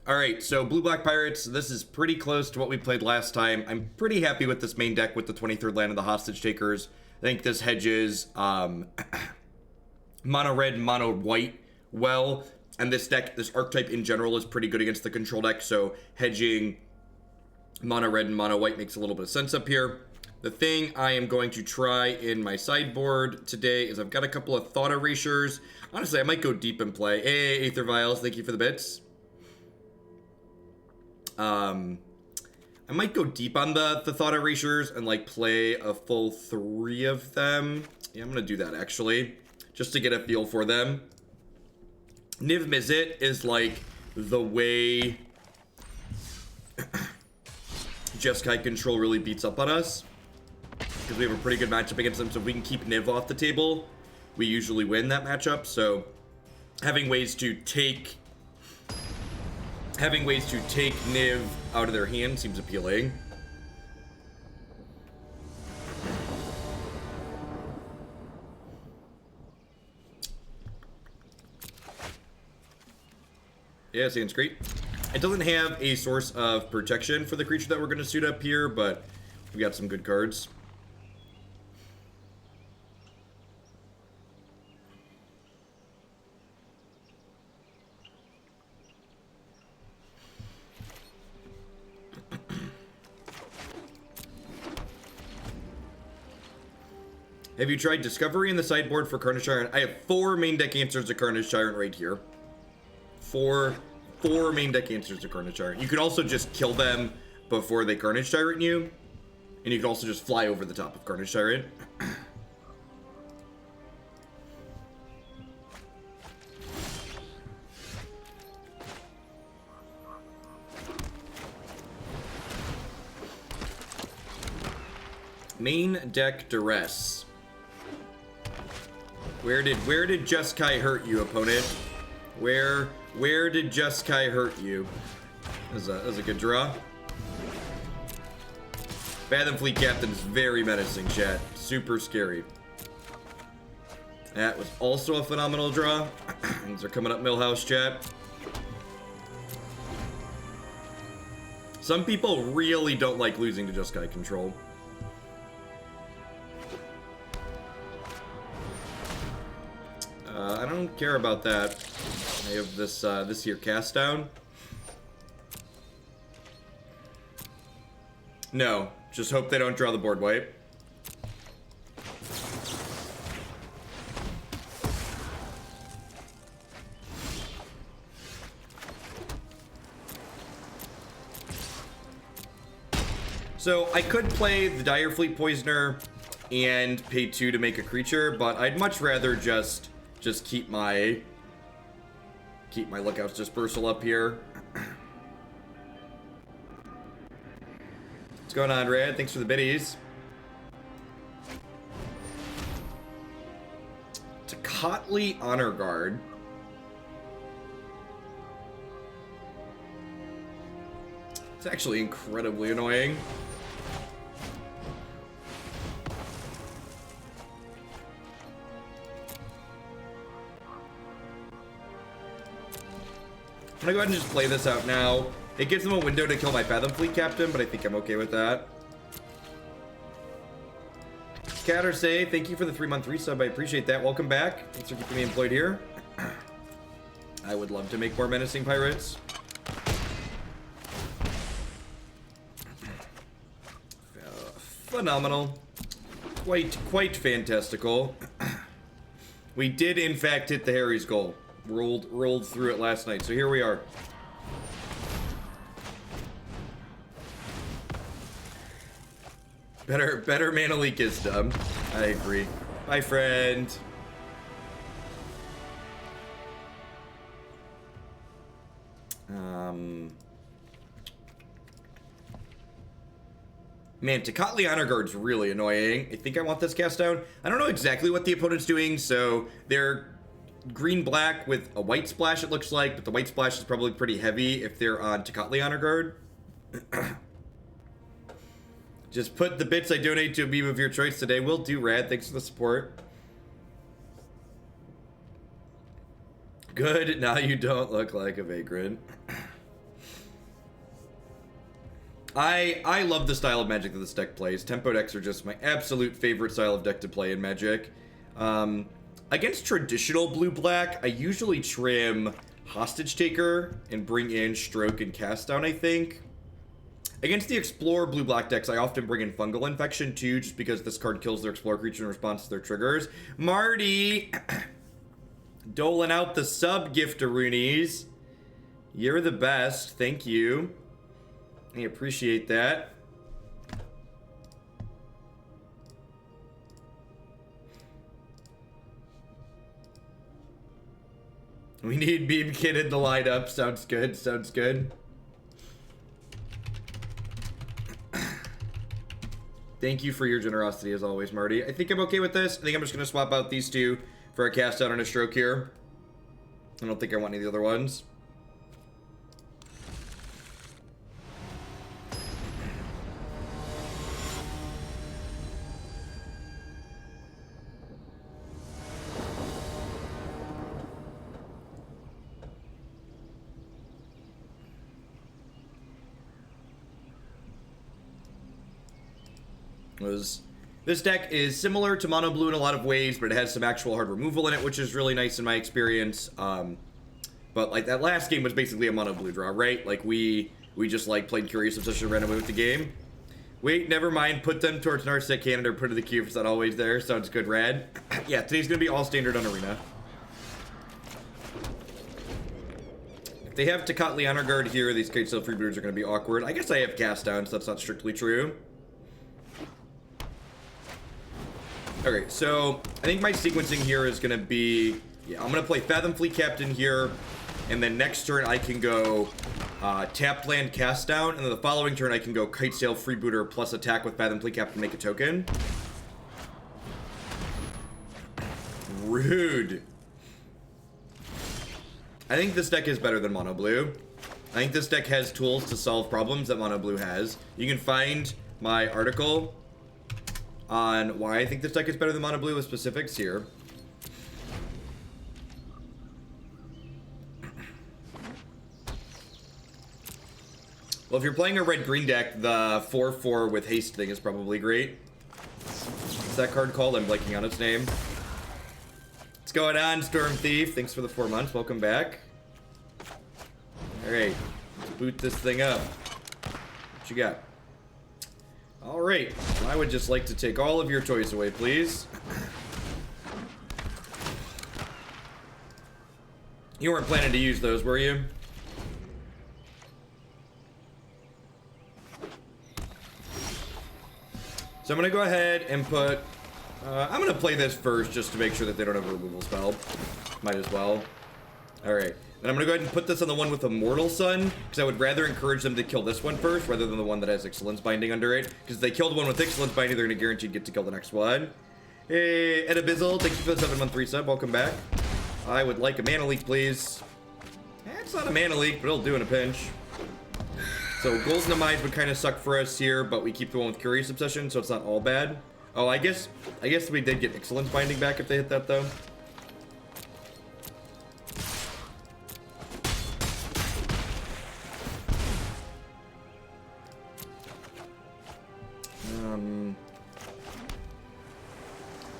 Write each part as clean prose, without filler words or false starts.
Alright, so Blue-Black Pirates, this is pretty close to what we played last time. I'm pretty happy with this main deck with the 23rd land of the Hostage Takers. I think this hedges mono red, mono white well, and this deck, this archetype in general is pretty good against the control deck, so hedging mono red and mono white makes a little bit of sense up here. The thing I am going to try in my sideboard today is I've got a couple of Thought Erasures. Honestly, I might go deep and play. Hey, Aether Vials, thank you for the bits. I might go deep on the Thought Erasures and like play a full 3 of them. Yeah, I'm gonna do that actually, just to get a feel for them. Niv Mizzet is like the way Jeskai control really beats up on us, because we have a pretty good matchup against them. So if we can keep Niv off the table, we usually win that matchup. So having ways to take Niv out of their hand seems appealing. Yeah, sounds great. It doesn't have a source of protection for the creature that we're going to suit up here, but we got some good cards. Have you tried Discovery in the sideboard for Carnage Tyrant? I have 4 main deck answers to Carnage Tyrant right here. Four main deck answers to Carnage Tyrant. You could also just kill them before they Carnage Tyrant you. And you can also just fly over the top of Carnage Tyrant. Main deck Duress. Where did Jeskai hurt you, opponent? Where did Jeskai hurt you? That was a good draw. Fathom Fleet Captain is very menacing, chat. Super scary. That was also a phenomenal draw. Things are coming up, Millhouse, chat. Some people really don't like losing to Jeskai control. I don't care about that. I have this here cast down. No, just hope they don't draw the board wipe. So I could play the Dire Fleet Poisoner and pay 2 to make a creature, but I'd much rather just keep my Lookouts Dispersal up here. What's going on, Red? Thanks for the biddies. Tocatli Honor Guard. It's actually incredibly annoying. I'm gonna go ahead and just play this out now. It gives them a window to kill my Fathom Fleet Captain, but I think I'm okay with that. Cattersay, thank you for the 3-month resub. I appreciate that. Welcome back. Thanks for keeping me employed here. I would love to make more menacing pirates. Phenomenal. Quite fantastical. We did, in fact, hit the Harry's goal. Rolled through it last night, so here we are. Better Mana Leak is dumb. I agree. Bye, friend. Man, Tocatli Honor Guard's really annoying. I think I want this cast down. I don't know exactly what the opponent's doing, so they're green-black with a white splash, it looks like, but the white splash is probably pretty heavy if they're on Tocatli Honor Guard. Just put the bits I donate to a meme of your choice today. Will do, Rad. Thanks for the support. Good, now you don't look like a vagrant. I love the style of Magic that this deck plays. Tempo decks are just my absolute favorite style of deck to play in Magic. Against traditional blue-black, I usually trim Hostage Taker and bring in Stroke and Cast Down, I think. Against the Explorer blue-black decks, I often bring in Fungal Infection too, just because this card kills their Explorer creature in response to their triggers. Marty! Doling out the sub-giftaroonies. You're the best. Thank you. I appreciate that. We need Beam Kid in the lineup. Sounds good. Sounds good. Thank you for your generosity as always, Marty. I think I'm okay with this. I think I'm just going to swap out these two for a Cast Out and a Stroke here. I don't think I want any of the other ones. This deck is similar to Mono Blue in a lot of ways, but it has some actual hard removal in it, which is really nice in my experience. But like that last game was basically a Mono Blue draw, right? Like we just like played Curious Obsession and ran away with the game. Wait, never mind. Put them towards Narset Cannon or put to the queue if it's not always there. Sounds good, Rad. Yeah, today's gonna be all standard on Arena. If they have Tecatli Honor Guard here, these Kitesail Freebooters are gonna be awkward. I guess I have Cast Down, so that's not strictly true. Okay, so I think my sequencing here is going to be, yeah, I'm going to play Fathom Fleet Captain here, and then next turn I can go Tapped Land Cast Down, and then the following turn I can go Kitesail Freebooter plus attack with Fathom Fleet Captain, make a token. Rude. I think this deck is better than Mono Blue. I think this deck has tools to solve problems that Mono Blue has. You can find my article on why I think this deck is better than Mono Blue with specifics here. Well, if you're playing a red-green deck, the 4/4 with haste thing is probably great. What's that card called? I'm blanking on its name. What's going on, Storm Thief? Thanks for the 4 months. Welcome back. Alright, let's boot this thing up. What you got? Alright, I would just like to take all of your toys away, please. You weren't planning to use those, were you? So I'm going to go ahead and put... I'm going to play this first just to make sure that they don't have a removal spell. Might as well. Alright. Then I'm going to go ahead and put this on the one with Immortal Sun, because I would rather encourage them to kill this one first, rather than the one that has Excellence Binding under it. Because if they kill the one with Excellence Binding, they're going to guaranteed get to kill the next one. Hey, Ed Abyssal, thank you for the 7-month resub. Welcome back. I would like a mana leak, please. It's not a mana leak, but it'll do in a pinch. So Golden Amide would kind of suck for us here, but we keep the one with Curious Obsession, so it's not all bad. Oh, I guess we did get Excellence Binding back if they hit that, though.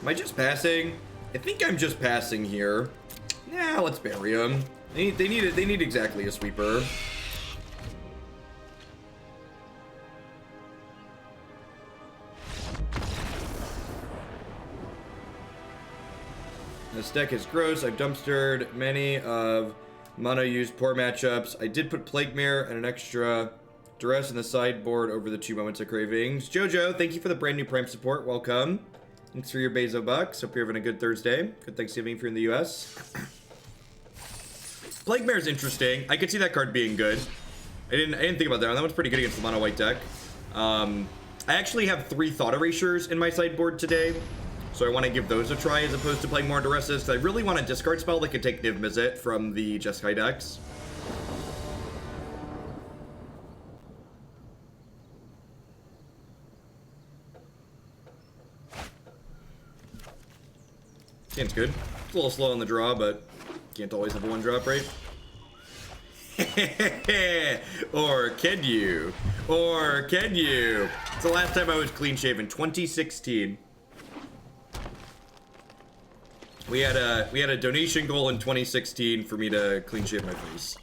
Am I just passing? I think I'm just passing here. Yeah, let's bury them. They need exactly a sweeper. This deck is gross. I've dumpstered many of mono used poor matchups. I did put Plague Mare and an extra Duress in the sideboard over the 2 moments of cravings. Jojo, thank you for the brand new Prime support. Welcome. Thanks for your Bezo bucks. Hope you're having a good Thursday. Good Thanksgiving if you're in the US. Plague Mare is interesting. I could see that card being good. I didn't think about that. That one's pretty good against the mono white deck. I actually have 3 Thought Erasures in my sideboard today, so I want to give those a try as opposed to playing more Duresses, because I really want a discard spell that could take Niv Mizzet from the Jeskai decks. Game's good. It's a little slow on the draw, but can't always have a 1-drop, right? Or can you? Or can you? It's the last time I was clean shaven, 2016. We had a donation goal in 2016 for me to clean shave my face.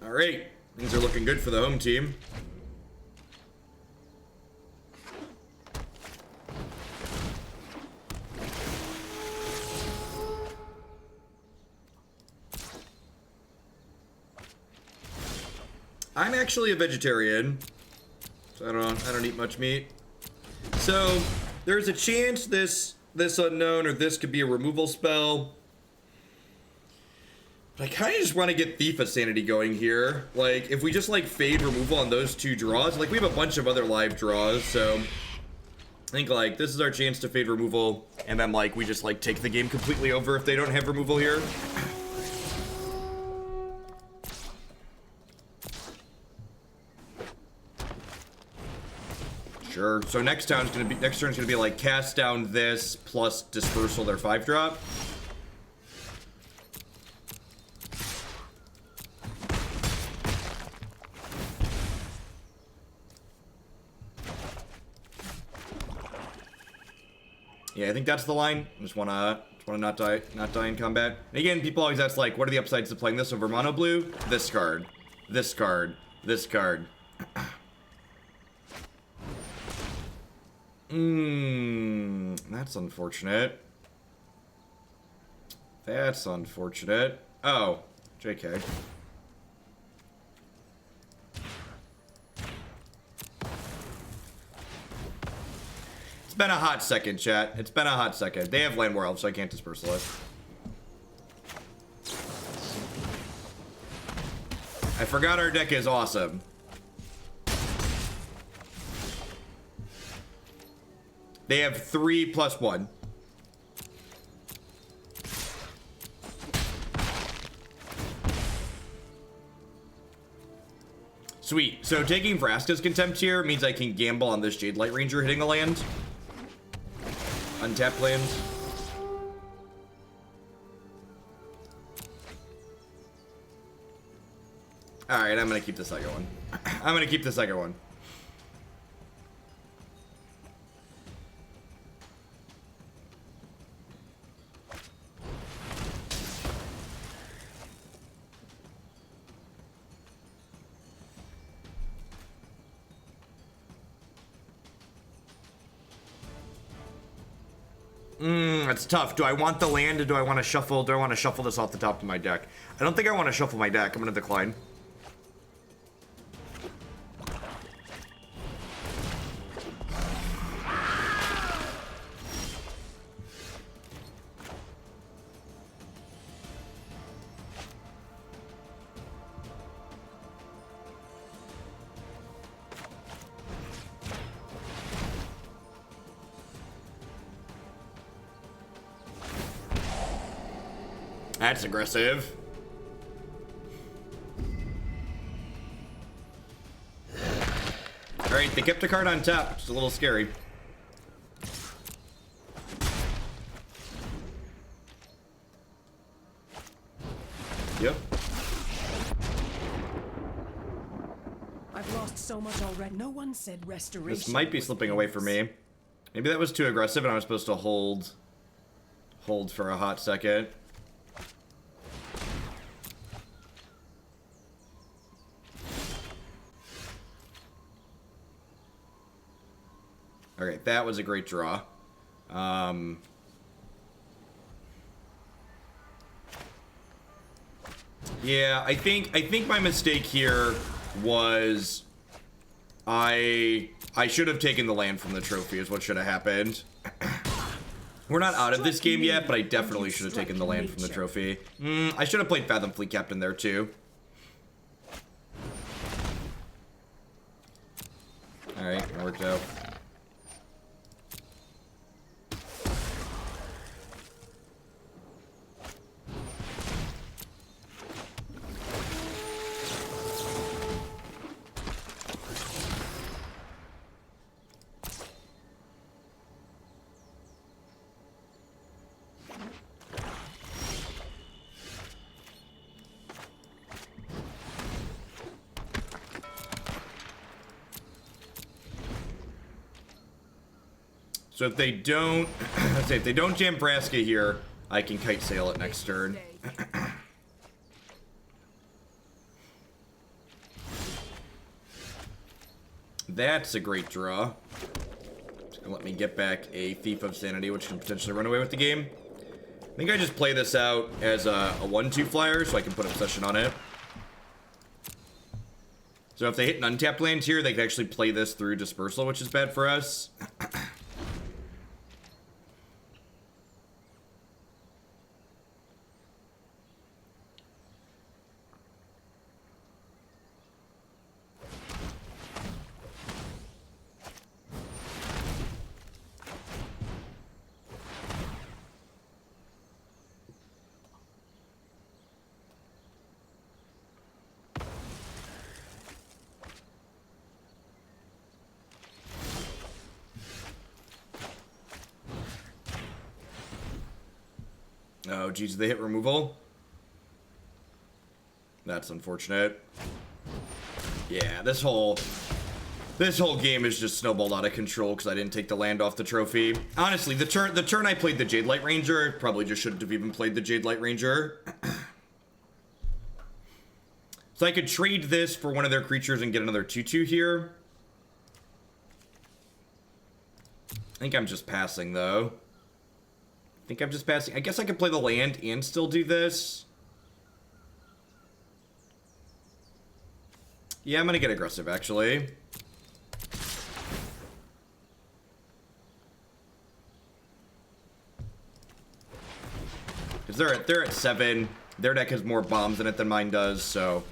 All right, things are looking good for the home team. I'm actually a vegetarian, so I don't eat much meat. So there's a chance this unknown or this could be a removal spell. But I kind of just want to get Thief of Sanity going here. Like, if we just like fade removal on those two draws, like we have a bunch of other live draws, so I think like this is our chance to fade removal, and then like we just like take the game completely over if they don't have removal here. Sure. So next turn's gonna be like cast down this plus Dispersal their 5-drop. Yeah, I think that's the line. I just wanna not die in combat. And again, people always ask like, what are the upsides to playing this over mono blue? This card, this card, this card. That's unfortunate. That's unfortunate. Oh, JK. It's been a hot second, chat. It's been a hot second. They have land war elves, so I can't dispersal it. I forgot our deck is awesome. They have 3+1. Sweet. So taking Vraska's Contempt here means I can gamble on this Jade Light Ranger hitting a land. Untapped land. Alright, I'm gonna keep the second one. I'm gonna keep the second one. It's tough. Do I want the land or do I want to shuffle? Do I want to shuffle this off the top of my deck? I don't think I want to shuffle my deck. I'm going to decline. That's aggressive. Alright, they kept a card on top, which is a little scary. Yep. I've lost so much already. No one said restoration. This might be slipping away from me. Maybe that was too aggressive and I was supposed to hold for a hot second. Okay, that was a great draw. Yeah, I think my mistake here was I should have taken the land from the trophy is what should have happened. We're not out of this game yet, but I definitely should have taken the land from the trophy. I should have played Fathom Fleet Captain there too. Alright, that worked out. So if they don't, let's say if they don't jam Vraska here, I can Kitesail it next turn. That's a great draw. It's gonna let me get back a Thief of Sanity, which can potentially run away with the game. I think I just play this out as a 1/2 flyer, so I can put Obsession on it. So if they hit an untapped land here, they can actually play this through Dispersal, which is bad for us. Oh, geez, they hit removal? That's unfortunate. Yeah, this whole game is just snowballed out of control because I didn't take the land off the trophy. Honestly, the turn I played the Jade Light Ranger, probably just shouldn't have even played the Jade Light Ranger. So I could trade this for one of their creatures and get another 2/2 here. I think I'm just passing, though. I guess I could play the land and still do this. Yeah, I'm gonna get aggressive, actually. Because they're at 7. Their deck has more bombs in it than mine does, so...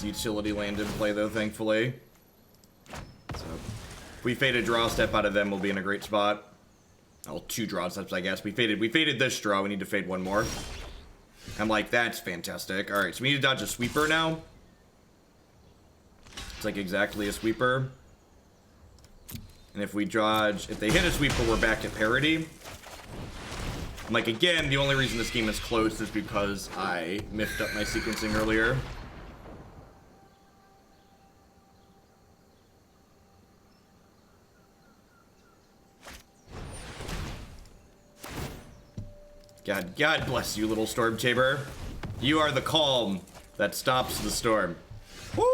utility land in play though, thankfully. So if we fade a draw step out of them, we'll be in a great spot. Oh, 2 draw steps, I guess. We faded this draw. We need to fade one more. I'm like, that's fantastic. All right, so we need to dodge a sweeper now. It's like exactly a sweeper. And if we dodge, if they hit a sweeper, we're back at parity. Like, again, the only reason this game is close is because I miffed up my sequencing earlier. God bless you, little Stormtamer. You are the calm that stops the storm. Woo,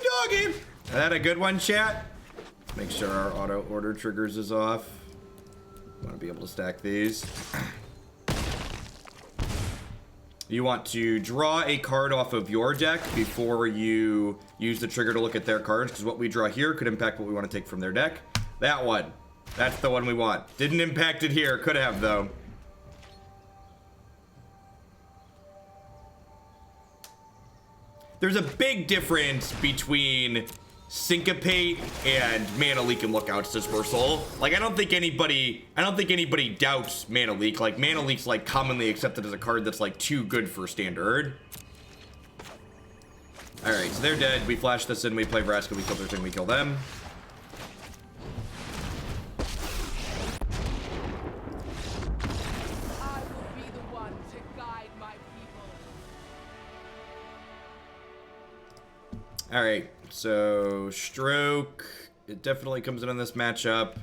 doggy! Is that a good one, chat? Make sure our auto order triggers is off. Want to be able to stack these. You want to draw a card off of your deck before you use the trigger to look at their cards, because what we draw here could impact what we want to take from their deck. That one. That's the one we want. Didn't impact it here. Could have, though. There's a big difference between Syncopate and Mana Leak and Lookout's Dispersal. Like, I don't think anybody doubts Mana Leak. Like, Mana Leak's like commonly accepted as a card that's like too good for standard. Alright, so they're dead. We flash this in, we play Vraska, we kill their thing, we kill them. Alright, so Stroke, it definitely comes in on this matchup.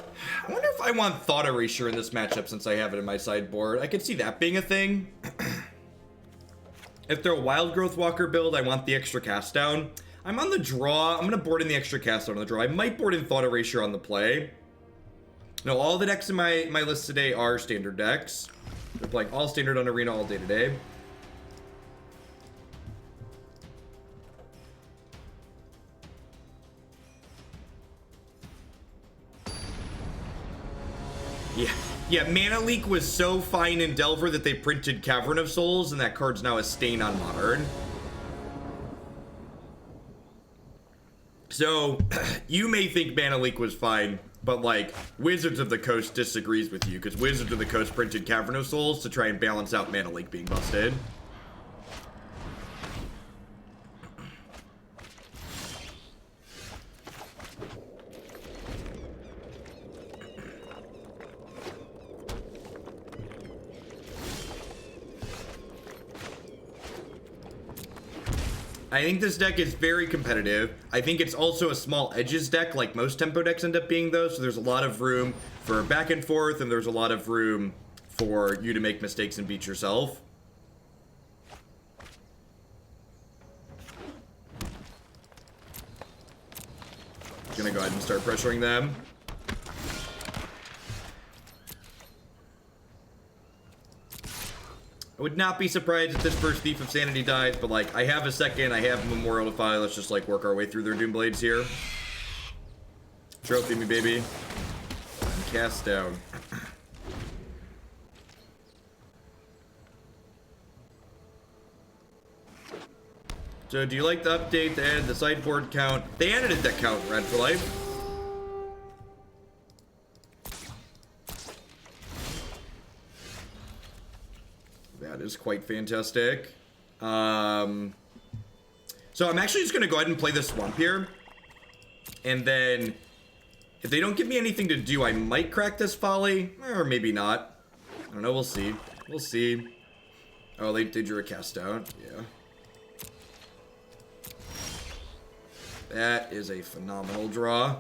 I wonder if I want Thought Erasure in this matchup since I have it in my sideboard. I could see that being a thing. If they're a Wild Growth Walker build, I want the extra cast down. I'm on the draw. I'm going to board in the extra cast down on the draw. I might board in Thought Erasure on the play. No, all the decks in my list today are standard decks. They're playing all standard on Arena all day today. Yeah, Mana Leak was so fine in Delver that they printed Cavern of Souls, and that card's now a stain on Modern. So, you may think Mana Leak was fine, but, like, Wizards of the Coast disagrees with you, because Wizards of the Coast printed Cavern of Souls to try and balance out Mana Leak being busted. I think this deck is very competitive. I think it's also a small edges deck, like most tempo decks end up being, though, so there's a lot of room for back and forth, and there's a lot of room for you to make mistakes and beat yourself. Gonna go ahead and start pressuring them. I would not be surprised if this first Thief of Sanity dies, but like, I have a second, I have Memorial Defy, let's just like work our way through their Doomblades here. Trophy me, baby. And cast down. So do you like the update to add the sideboard count? They added a deck count, Red for Life. That is quite fantastic. So I'm actually just going to go ahead and play this Swamp here. And then, if they don't give me anything to do, I might crack this Folly. Or maybe not. I don't know, we'll see. We'll see. Oh, they drew a cast out. Yeah. That is a phenomenal draw.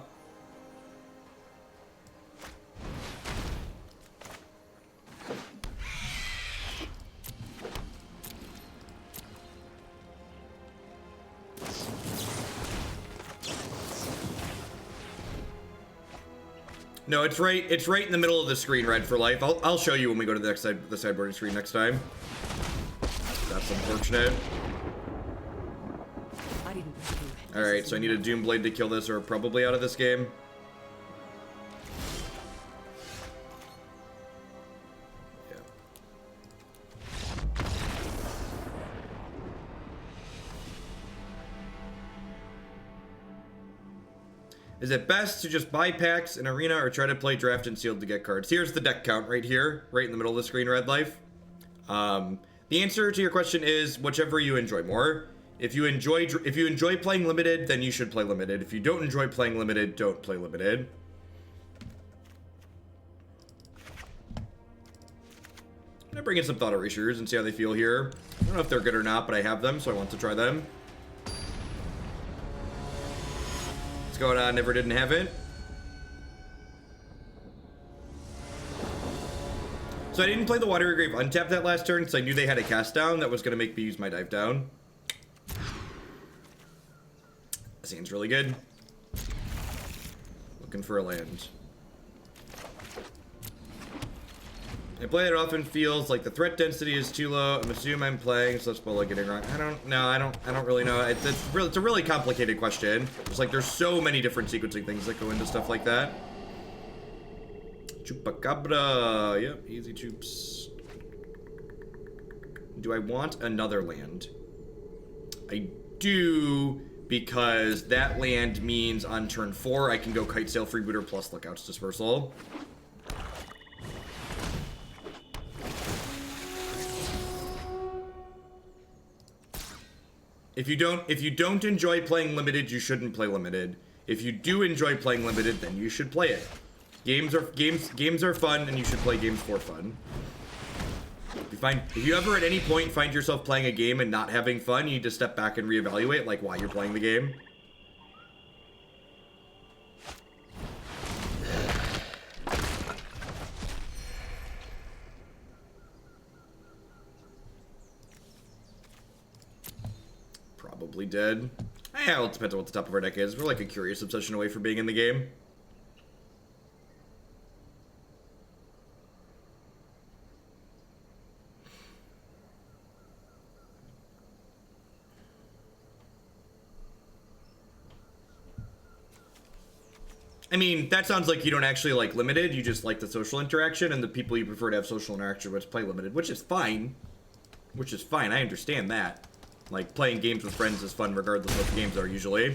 No, it's right in the middle of the screen, Red for Life. I'll show you when we go to the next side, the sideboarding screen next time. That's unfortunate. Alright, so I need a Doomblade to kill this, or probably out of this game. Yeah. Is it best to just buy packs in Arena or try to play Draft and Sealed to get cards? Here's the deck count right here, right in the middle of the screen, Red Life. The answer to your question is whichever you enjoy more. If you enjoy playing Limited, then you should play Limited. If you don't enjoy playing Limited, don't play Limited. I'm gonna bring in some Thought Erasures and see how they feel here. I don't know if they're good or not, but I have them, so I want to try them. What's going on? Never didn't have it. So I didn't play the Watery Grave untapped that last turn because I knew they had a cast down that was going to make me use my dive down. Seems really good. Looking for a land. I play it often feels like the threat density is too low. I'm assuming I'm playing, so that's probably getting wrong. I don't know. I don't really know. It's a really complicated question. It's like there's so many different sequencing things that go into stuff like that. Chupacabra. Yep, easy chups. Do I want another land? I do, because that land means on turn 4 I can go Kitesail Freebooter plus Lookout's Dispersal. If you don't enjoy playing Limited, you shouldn't play Limited. If you do enjoy playing Limited, then you should play it. Games are fun, and you should play games for fun. If you ever at any point find yourself playing a game and not having fun, you need to step back and reevaluate like why you're playing the game. Probably dead. Yeah, well, it depends on what the top of our deck is. We're like a curious obsession away from being in the game. I mean, that sounds like you don't actually like Limited, you just like the social interaction, and the people you prefer to have social interaction with play Limited, which is fine. Which is fine, I understand that. Like, playing games with friends is fun regardless of what the games are, usually.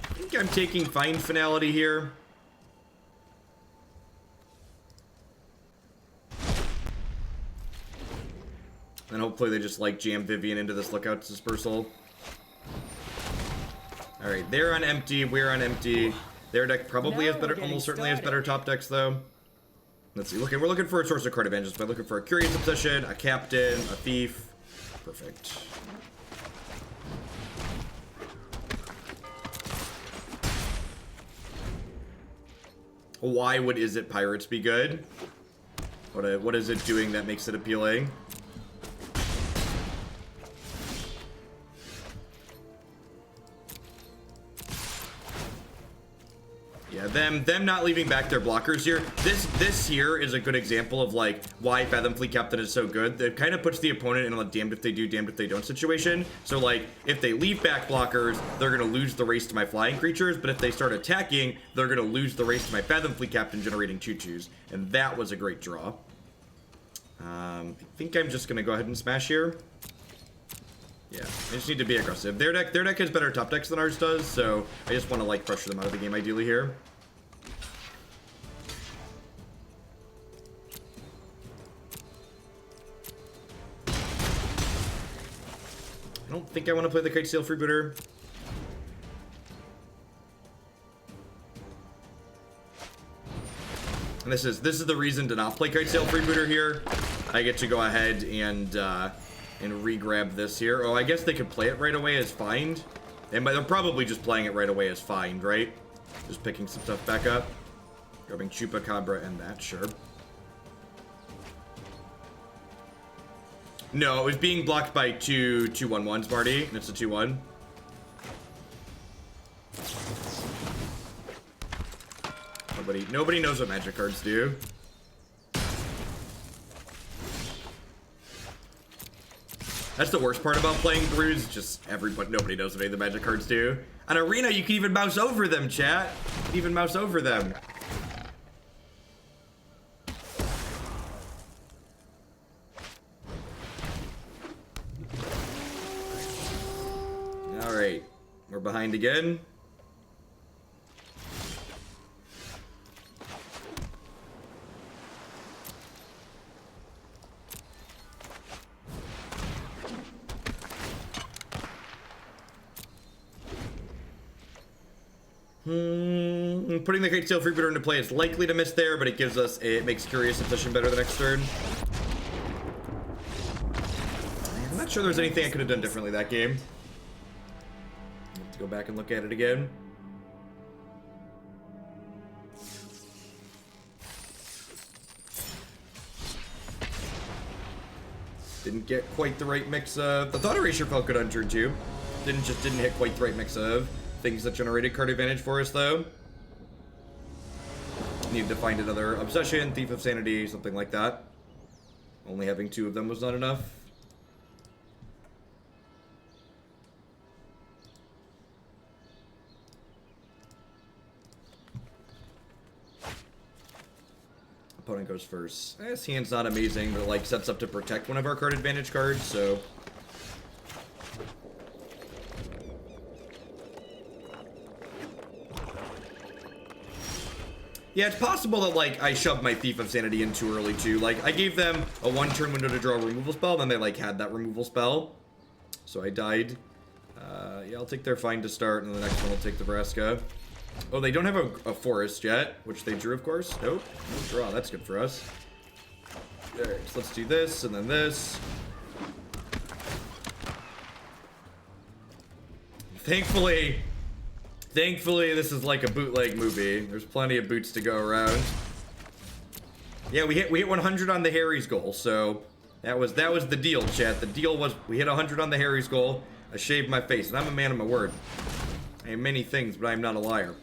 I think I'm taking Find Finality here. And hopefully they just, like, jam Vivian into this Lookout's Dispersal. Alright, they're on empty, we're on empty. Their deck probably has better, almost certainly has better top decks, though. Let's see. We're looking for a source of card advantages. By looking for a Curious Obsession, a Captain, a Thief. Perfect. Why would Is It Pirates be good? What is it doing that makes it appealing? Yeah, them not leaving back their blockers here. This here is a good example of like why Fathom Fleet Captain is so good. It kind of puts the opponent in a damned if they do, damned if they don't situation. So like if they leave back blockers, they're gonna lose the race to my flying creatures. But if they start attacking, they're gonna lose the race to my Fathom Fleet Captain generating 2/2s. And that was a great draw. I think I'm just gonna go ahead and smash here. Yeah, I just need to be aggressive. Their deck has better top decks than ours does, so I just want to like pressure them out of the game ideally here. I don't think I want to play the Kitesail Freebooter. And this is the reason to not play Kitesail Freebooter here. I get to go ahead and re-grab this here. Oh, I guess they could play it right away as Find. And they're probably just playing it right away as Find, right? Just picking some stuff back up. Grabbing Chupacabra and that, sure. No, it was being blocked by two 2/1/1s, Marty, and it's a 2/1. Nobody knows what magic cards do. That's the worst part about playing Brews, just nobody knows what any of the magic cards do. On Arena, you can even mouse over them, chat. You can even mouse over them. Alright, we're behind again. Putting the Kitesail Freebooter into play is likely to miss there, but it makes Curious Obsession better the next turn. I'm not sure there's anything I could have done differently that game. I have to go back and look at it again. Didn't get quite the right mix of... The Thought Erasure felt good on turn 2. Didn't hit quite the right mix of things that generated card advantage for us, though. Needed to find another Obsession, Thief of Sanity, something like that. Only having 2 of them was not enough. Opponent goes first. His hand's not amazing, but it like sets up to protect one of our card advantage cards, so... Yeah, it's possible that, like, I shoved my Thief of Sanity in too early, too. Like, I gave them a 1-turn window to draw a removal spell, then they, like, had that removal spell. So I died. Yeah, I'll take their Find to start, and the next one will take the Vraska. Oh, they don't have a forest yet, which they drew, of course. Nope. No draw. That's good for us. Alright, so let's do this, and then this. Thankfully, this is like a bootleg movie. There's plenty of boots to go around. Yeah, we hit 100 on the Harry's goal, so that was the deal, chat. The deal was we hit 100 on the Harry's goal. I shaved my face, and I'm a man of my word. I am many things, but I am not a liar.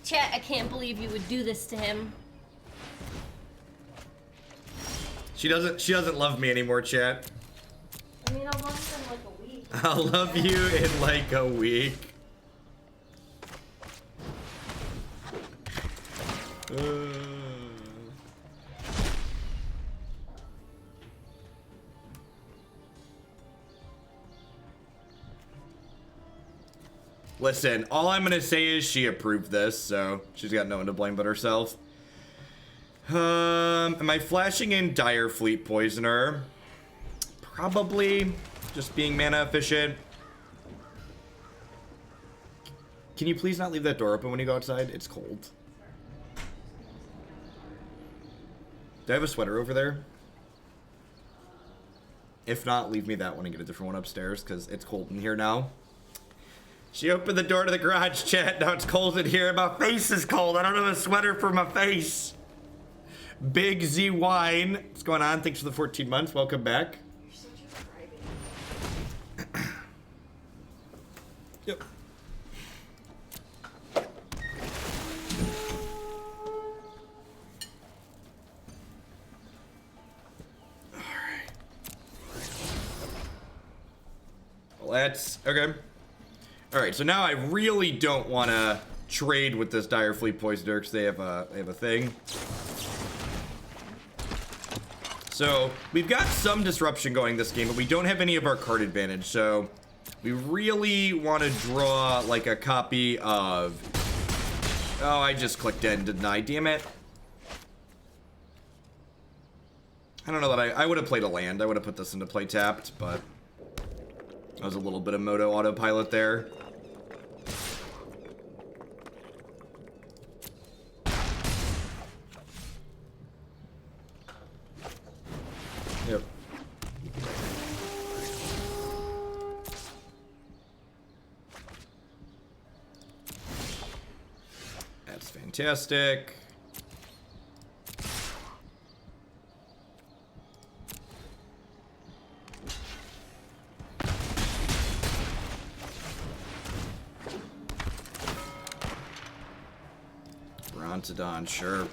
Chat, I can't believe you would do this to him. She doesn't love me anymore, chat. I mean, I'll love him like a week. I'll love you in like a week. Listen, all I'm gonna say is she approved this, so she's got no one to blame but herself. Am I flashing in Dire Fleet Poisoner? Probably. Just being mana efficient. Can you please not leave that door open when you go outside? It's cold. Do I have a sweater over there? If not, leave me that one and get a different one upstairs, because it's cold in here now. She opened the door to the garage, chat. Now it's cold in here. My face is cold. I don't have a sweater for my face. Big Z Wine. What's going on? Thanks for the 14 months. Welcome back. You're such a crybaby. Yep. Well, that's okay. All right, so now I really don't want to trade with this Dire Fleet Poisoner because they have a thing. So we've got some disruption going this game, but we don't have any of our card advantage. So we really want to draw like a copy of. Oh, I just clicked end, didn't I? Damn it. I don't know that I would have played a land. I would have put this into play tapped, but that was a little bit of Moto autopilot there. Yep. That's fantastic. Brontodon, sure.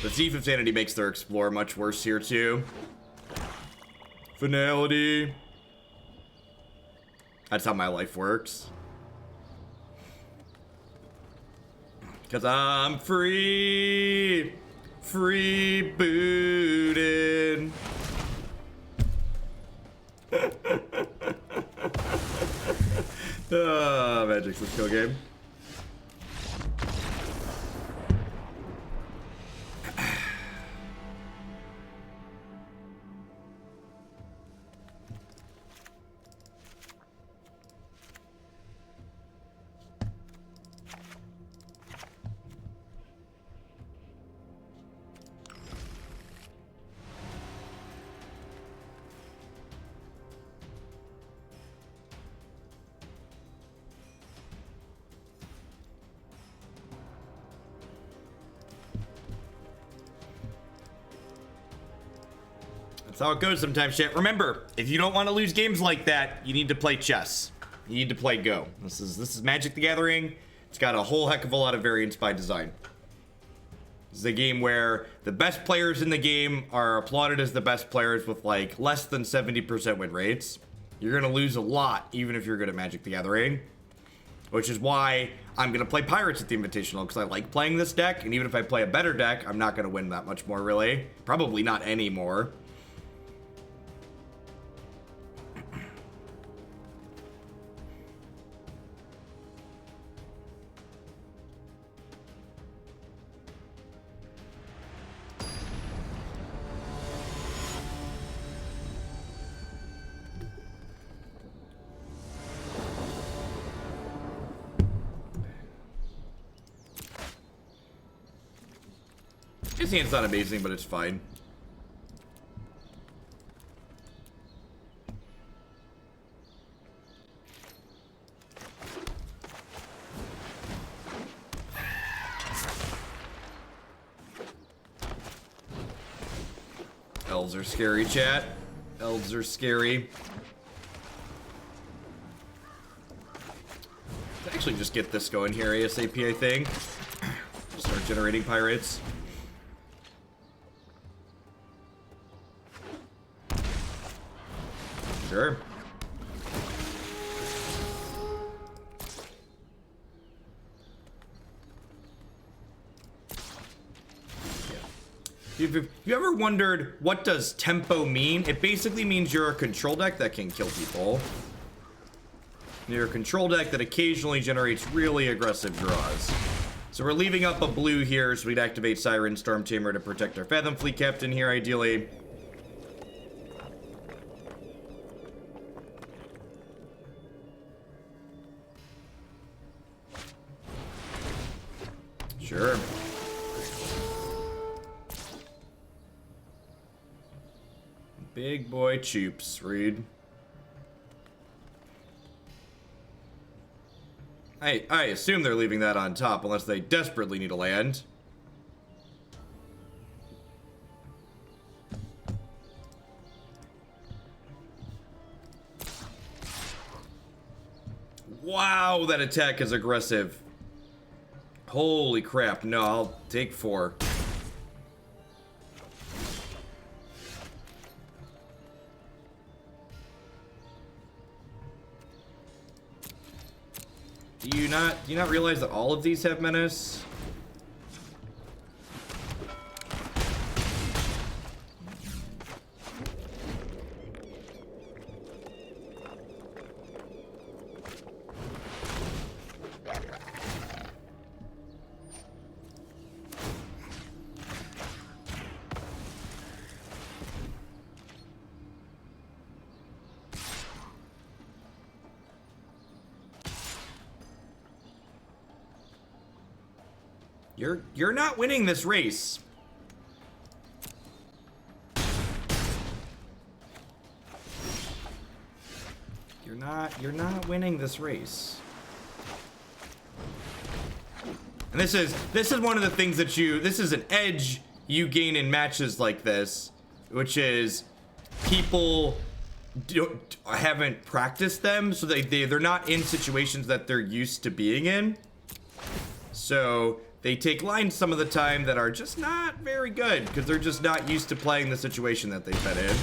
The Thief of Sanity makes their Explorer much worse here, too. Finality. That's how my life works. Because I'm free. Free booted. Magic's the skill game. That's how it goes sometimes, chat. Remember, if you don't want to lose games like that, you need to play chess. You need to play Go. This is Magic the Gathering. It's got a whole heck of a lot of variance by design. This is a game where the best players in the game are applauded as the best players with like less than 70% win rates. You're gonna lose a lot, even if you're good at Magic the Gathering. Which is why I'm gonna play Pirates at the Invitational, because I like playing this deck, and even if I play a better deck, I'm not gonna win that much more, really. Probably not any more. His hand's not amazing, but it's fine. Elves are scary, chat. Elves are scary. Let's actually just get this going here ASAP, I think. Start generating pirates. Sure. If you ever wondered what does tempo mean, it basically means you're a control deck that can kill people. You're a control deck that occasionally generates really aggressive draws. So we're leaving up a blue here, so we'd activate Siren Stormtamer to protect our Fathom Fleet Captain here, ideally. Sure. Big boy choops, Reed. I assume they're leaving that on top unless they desperately need a land. Wow, that attack is aggressive. Holy crap. No, I'll take 4. Do you not realize that all of these have menace? You're not winning this race. You're not winning this race. And this is one of the things that this is an edge you gain in matches like this, which is people haven't practiced them, so they're not in situations that they're used to being in. So they take lines some of the time that are just not very good because they're just not used to playing the situation that they've been in.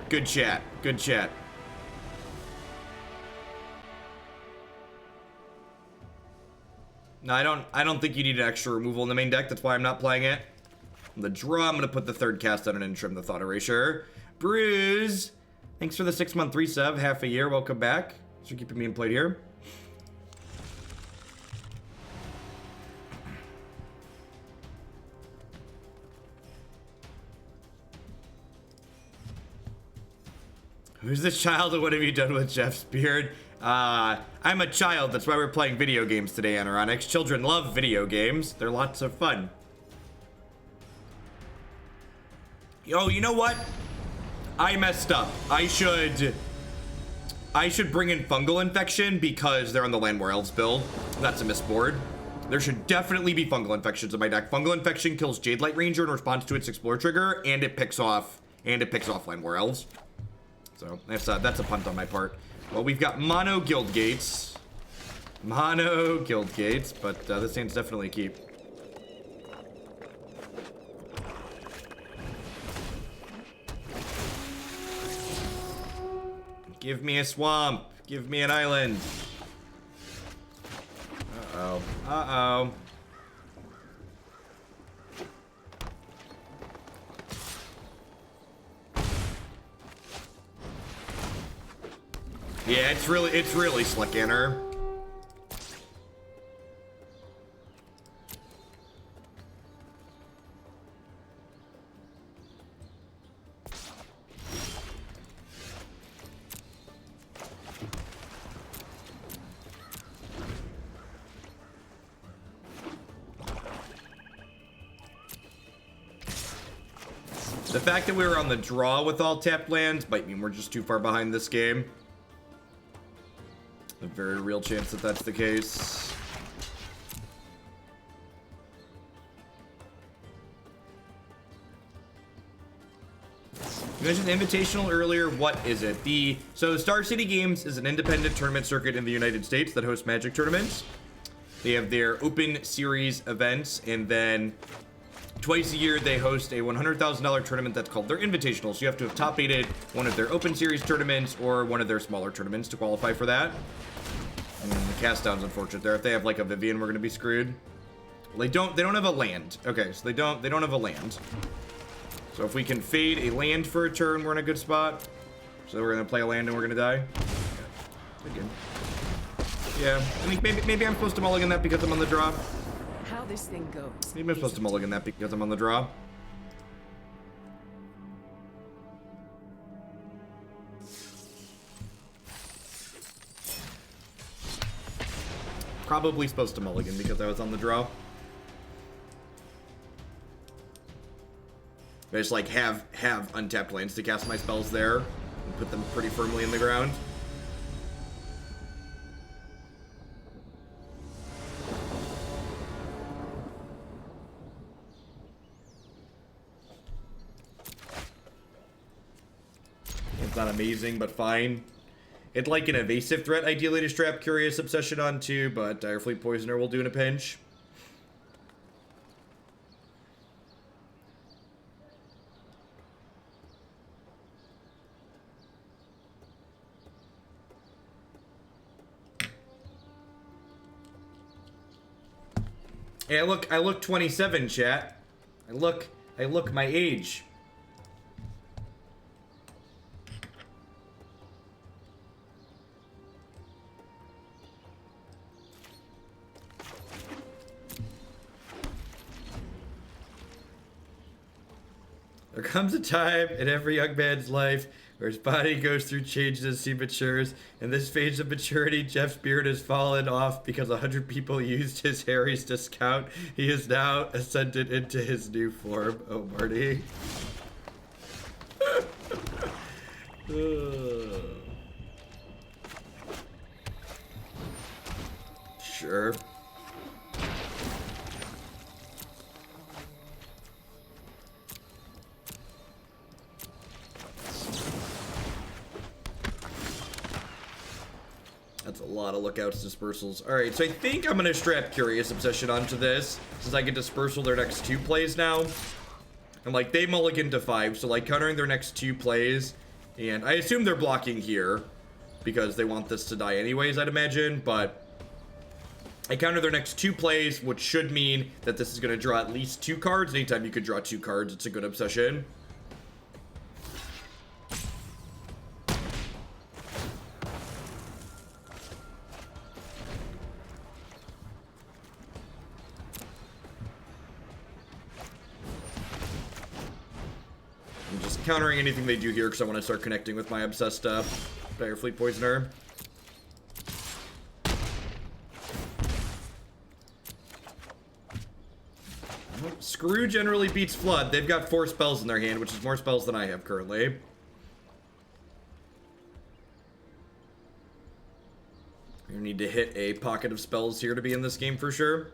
Good chat. Good chat. No, I don't think you need an extra removal in the main deck. That's why I'm not playing it. On the draw, I'm gonna put the 3rd cast on it and trim the Thought Erasure. Bruise, thanks for the 6-month resub, half a year. Welcome back. Thanks for keeping me in play here. Who's this child and what have you done with Jeff's beard? I'm a child. That's why we're playing video games today, Anoronix. Children love video games. They're lots of fun. Oh, you know what? I messed up. I should bring in Fungal Infection because they're on the Land War Elves build. That's a misboard. There should definitely be Fungal Infections in my deck. Fungal Infection kills Jadelight Ranger in response to its Explore trigger, and it picks off Land War Elves. So that's a punt on my part. Well, we've got mono guild gates. But this hand's definitely a keep. Give me a swamp. Give me an island. Uh-oh. Uh-oh. Yeah, it's really slick in her. The fact that we were on the draw with all tapped lands might mean we're just too far behind this game. A very real chance that that's the case. You mentioned the Invitational earlier. What is it? So Star City Games is an independent tournament circuit in the United States that hosts Magic tournaments. They have their Open Series events, and then twice a year they host a $100,000 tournament that's called their Invitational. So you have to have top 8'd one of their Open Series tournaments or one of their smaller tournaments to qualify for that. And the cast down's unfortunate there. If they have like a Vivian, we're gonna be screwed. Well, they don't have a land. Okay, so they don't have a land. So if we can fade a land for a turn, we're in a good spot. So we're gonna play a land and we're gonna die. Good game. Yeah, I think maybe I'm supposed to mulligan that because I'm on the draw. How this thing goes. Maybe I'm supposed to mulligan that because I'm on the draw. Probably supposed to mulligan because I was on the draw. I just like have untapped lands to cast my spells there and put them pretty firmly in the ground. It's not amazing, but fine. It's like an evasive threat, ideally to strap Curious Obsession onto, but Direfleet Poisoner will do in a pinch. Hey, I look 27, chat. I look my age. There comes a time in every young man's life where his body goes through changes as he matures. In this phase of maturity, Jeff's beard has fallen off because 100 people used his Harry's discount. He is now ascended into his new form. Oh, Marty. Sure. That's a lot of lookouts, dispersals. Alright, so I think I'm going to strap Curious Obsession onto this, since I get dispersal their next 2 plays now. And, like, they mulligan to 5, so, like, countering their next 2 plays. And I assume they're blocking here, because they want this to die anyways, I'd imagine. But I counter their next 2 plays, which should mean that this is going to draw at least 2 cards. Anytime you could draw 2 cards, it's a good obsession. Countering anything they do here because I want to start connecting with my obsessed stuff. Direfleet Poisoner. Screw generally beats Flood. They've got 4 spells in their hand, which is more spells than I have currently. You need to hit a pocket of spells here to be in this game for sure.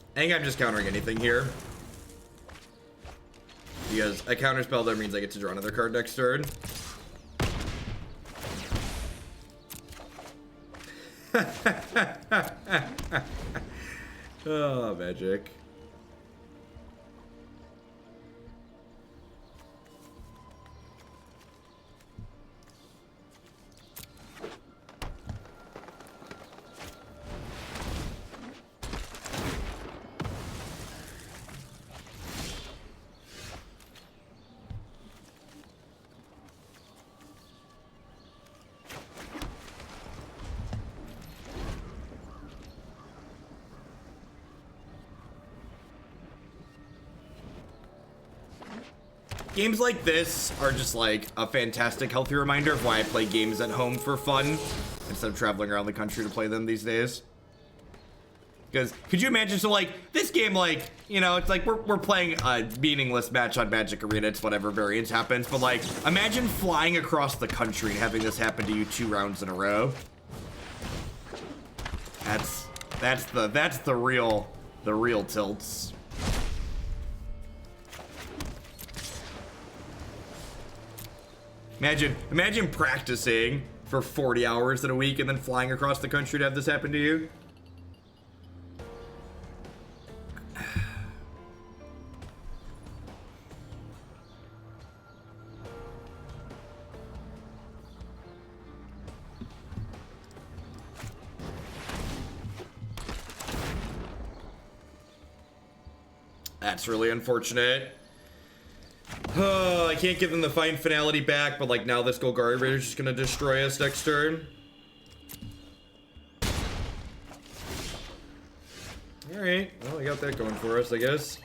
I think I'm just countering anything here. Because a counterspell there means I get to draw another card next turn. Oh, magic. Games like this are just like a fantastic, healthy reminder of why I play games at home for fun instead of traveling around the country to play them these days. Because could you imagine, so like this game, like, you know, it's like we're playing a meaningless match on Magic Arena, it's whatever variance happens, but like imagine flying across the country and having this happen to you 2 rounds in a row. That's the real tilts. Imagine practicing for 40 hours in a week and then flying across the country to have this happen to you. That's really unfortunate. Oh, I can't give them the fine finality back, but like now this Golgari Raider's just gonna destroy us next turn. Alright, well, we got that going for us, I guess.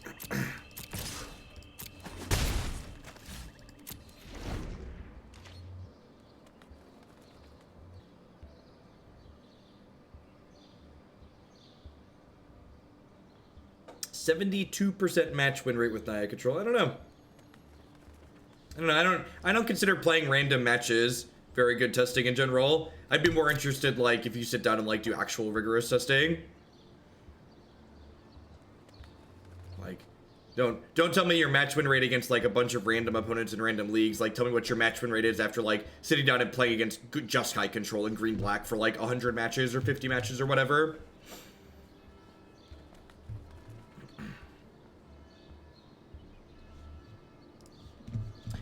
%72% match win rate with Naya control. I don't know. I don't consider playing random matches very good testing in general. I'd be more interested, like, if you sit down and, like, do actual rigorous testing. Like, don't tell me your match win rate against, like, a bunch of random opponents in random leagues. Like, tell me what your match win rate is after, like, sitting down and playing against Jeskai control in green-black for, like, 100 matches or 50 matches or whatever.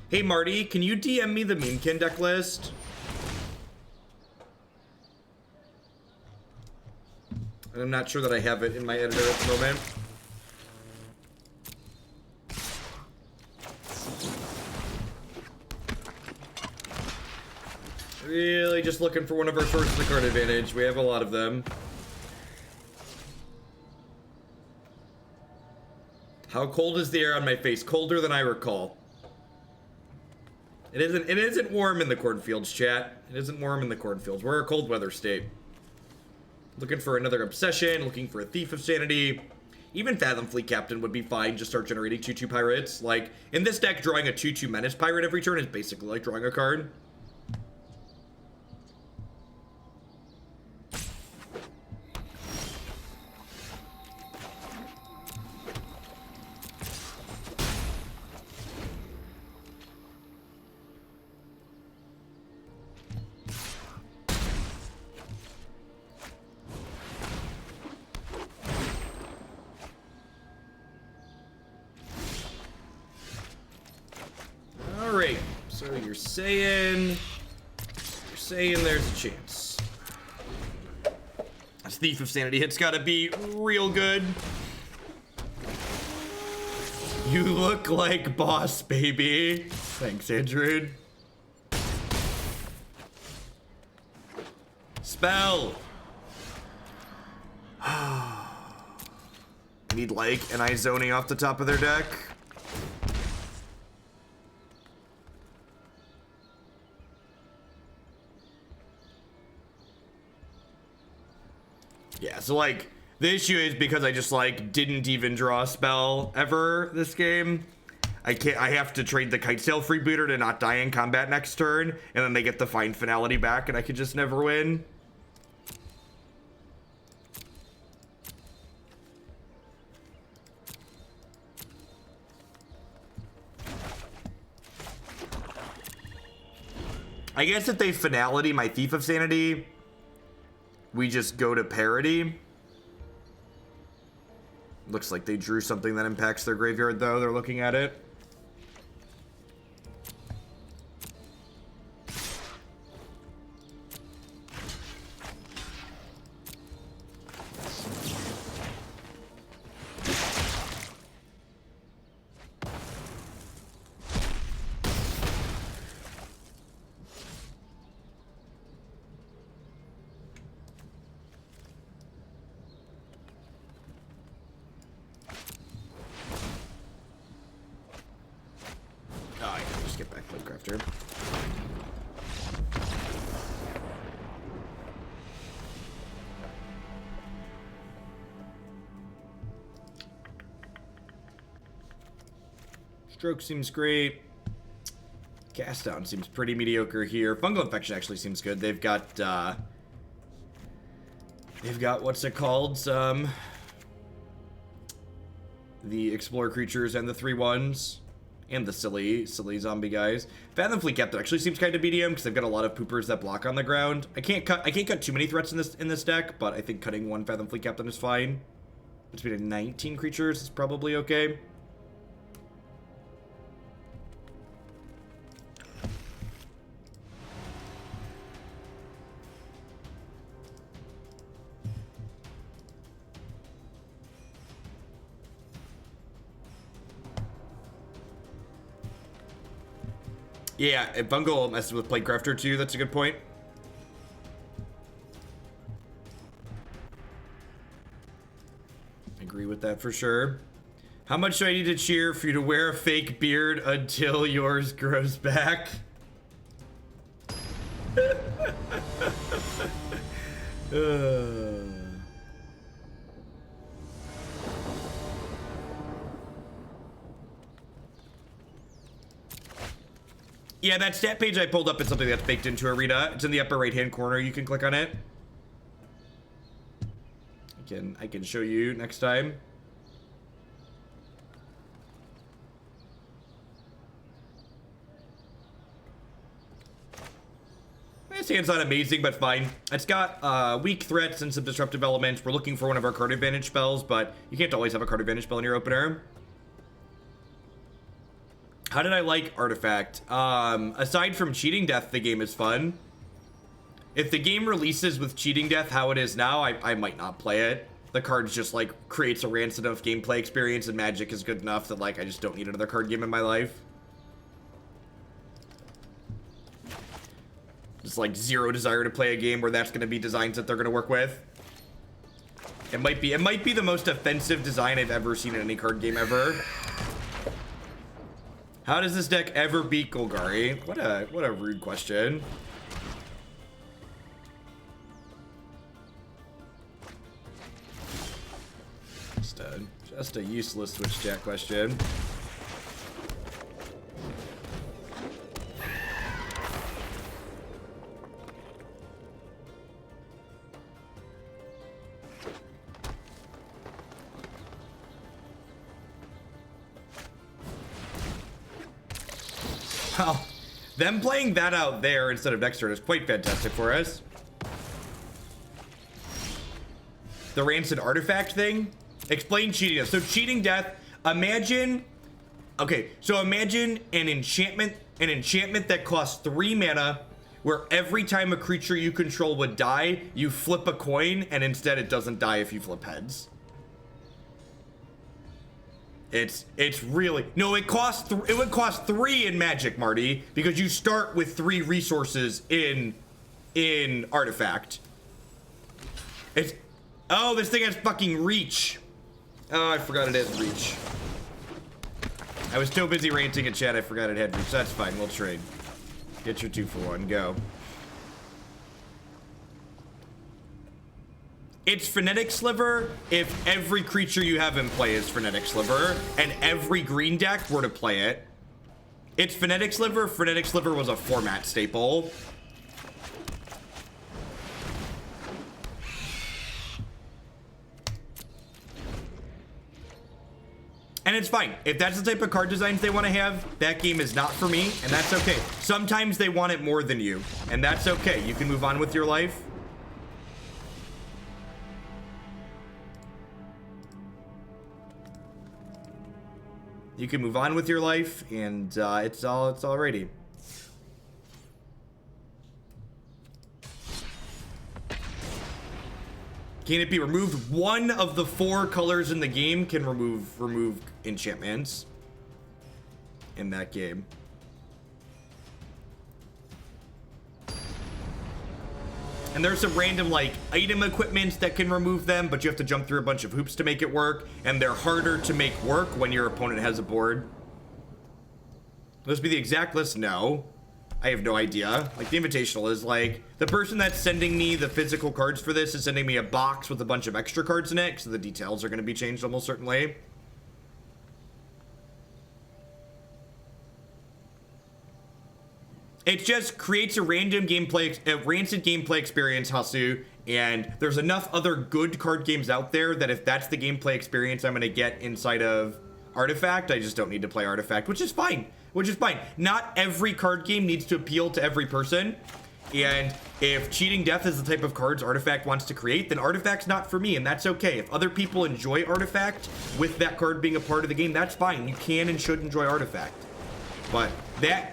Hey Marty, can you DM me the Memekin deck list? And I'm not sure that I have it in my editor at the moment. Really just looking for one of our sources of card advantage. We have a lot of them. How cold is the air on my face? Colder than I recall. It isn't warm in the cornfields, chat. It isn't warm in the cornfields. We're a cold weather state. Looking for another Obsession, looking for a Thief of Sanity. Even Fathom Fleet Captain would be fine, just start generating 2/2 pirates. Like, in this deck, drawing a 2/2 Menace pirate every turn is basically like drawing a card. You're saying there's a chance. This Thief of Sanity hit's gotta be real good. You look like boss, baby. Thanks, Andrew. Spell. Need like an Izoni off the top of their deck. Yeah, so like, the issue is because I just like didn't even draw a spell ever this game. I have to trade the Kitesail Freebooter to not die in combat next turn, and then they get the fine finality back and I could just never win. I guess if they finality my Thief of Sanity, we just go to parity. Looks like they drew something that impacts their graveyard, though. They're looking at it. Stroke seems great. Cast Down seems pretty mediocre here. Fungal Infection actually seems good. They've got what's it called? The Explorer creatures and the 3/1s. And the silly zombie guys. Fathom Fleet Captain actually seems kind of medium because they've got a lot of poopers that block on the ground. I can't cut too many threats in this deck, but I think cutting one Fathom Fleet Captain is fine. Between 19 creatures is probably okay. Yeah, and Fungal messes with Planecrafter too. That's a good point. I agree with that for sure. How much do I need to cheer for you to wear a fake beard until yours grows back? Yeah, that stat page I pulled up is something that's baked into Arena. It's in the upper right-hand corner. You can click on it. I can show you next time. This hand's not amazing, but fine. It's got weak threats and some disruptive elements. We're looking for one of our card advantage spells, but you can't always have a card advantage spell in your opener. How did I like Artifact? Aside from Cheating Death, the game is fun. If the game releases with Cheating Death how it is now, I might not play it. The card just, like, creates a rancid enough gameplay experience, and Magic is good enough that, like, I just don't need another card game in my life. Just, like, zero desire to play a game where that's going to be designs that they're going to work with. It might be the most offensive design I've ever seen in any card game ever. How does this deck ever beat Golgari? What a rude question. Just a useless switch chat question. Well, them playing that out there instead of next turn is quite fantastic for us. The Rancid Artifact thing? Explain Cheating Death. So Cheating Death, imagine... Okay, so imagine an enchantment that costs 3 mana, where every time a creature you control would die, you flip a coin, and instead it doesn't die if you flip heads. It's really... No, it would cost 3 in Magic, Marty, because you start with 3 resources in Artifact. It's... Oh, this thing has fucking reach. Oh, I forgot it has reach. I was so busy ranting in chat, I forgot it had reach. That's fine, we'll trade. Get your 2 for 1, go. It's Phonetic Sliver if every creature you have in play is Phonetic Sliver, and every green deck were to play it. It's Phonetic Sliver. Phonetic Sliver was a format staple. And it's fine. If that's the type of card designs they want to have, that game is not for me, and that's okay. Sometimes they want it more than you, and that's okay. You can move on with your life. You can move on with your life, and it's alrighty. Can it be removed? One of the 4 colors in the game can remove enchantments in that game. And there's some random, like, item equipments that can remove them, but you have to jump through a bunch of hoops to make it work, and they're harder to make work when your opponent has a board. Will this be the exact list? No. I have no idea. Like, the Invitational is, like, the person that's sending me the physical cards for this is sending me a box with a bunch of extra cards in it, so the details are going to be changed almost certainly. It just creates a random gameplay, a rancid gameplay experience, Hasu, and there's enough other good card games out there that if that's the gameplay experience I'm going to get inside of Artifact, I just don't need to play Artifact, which is fine. Not every card game needs to appeal to every person, and if Cheating Death is the type of cards Artifact wants to create, then Artifact's not for me, and that's okay. If other people enjoy Artifact with that card being a part of the game, that's fine. You can and should enjoy Artifact. But that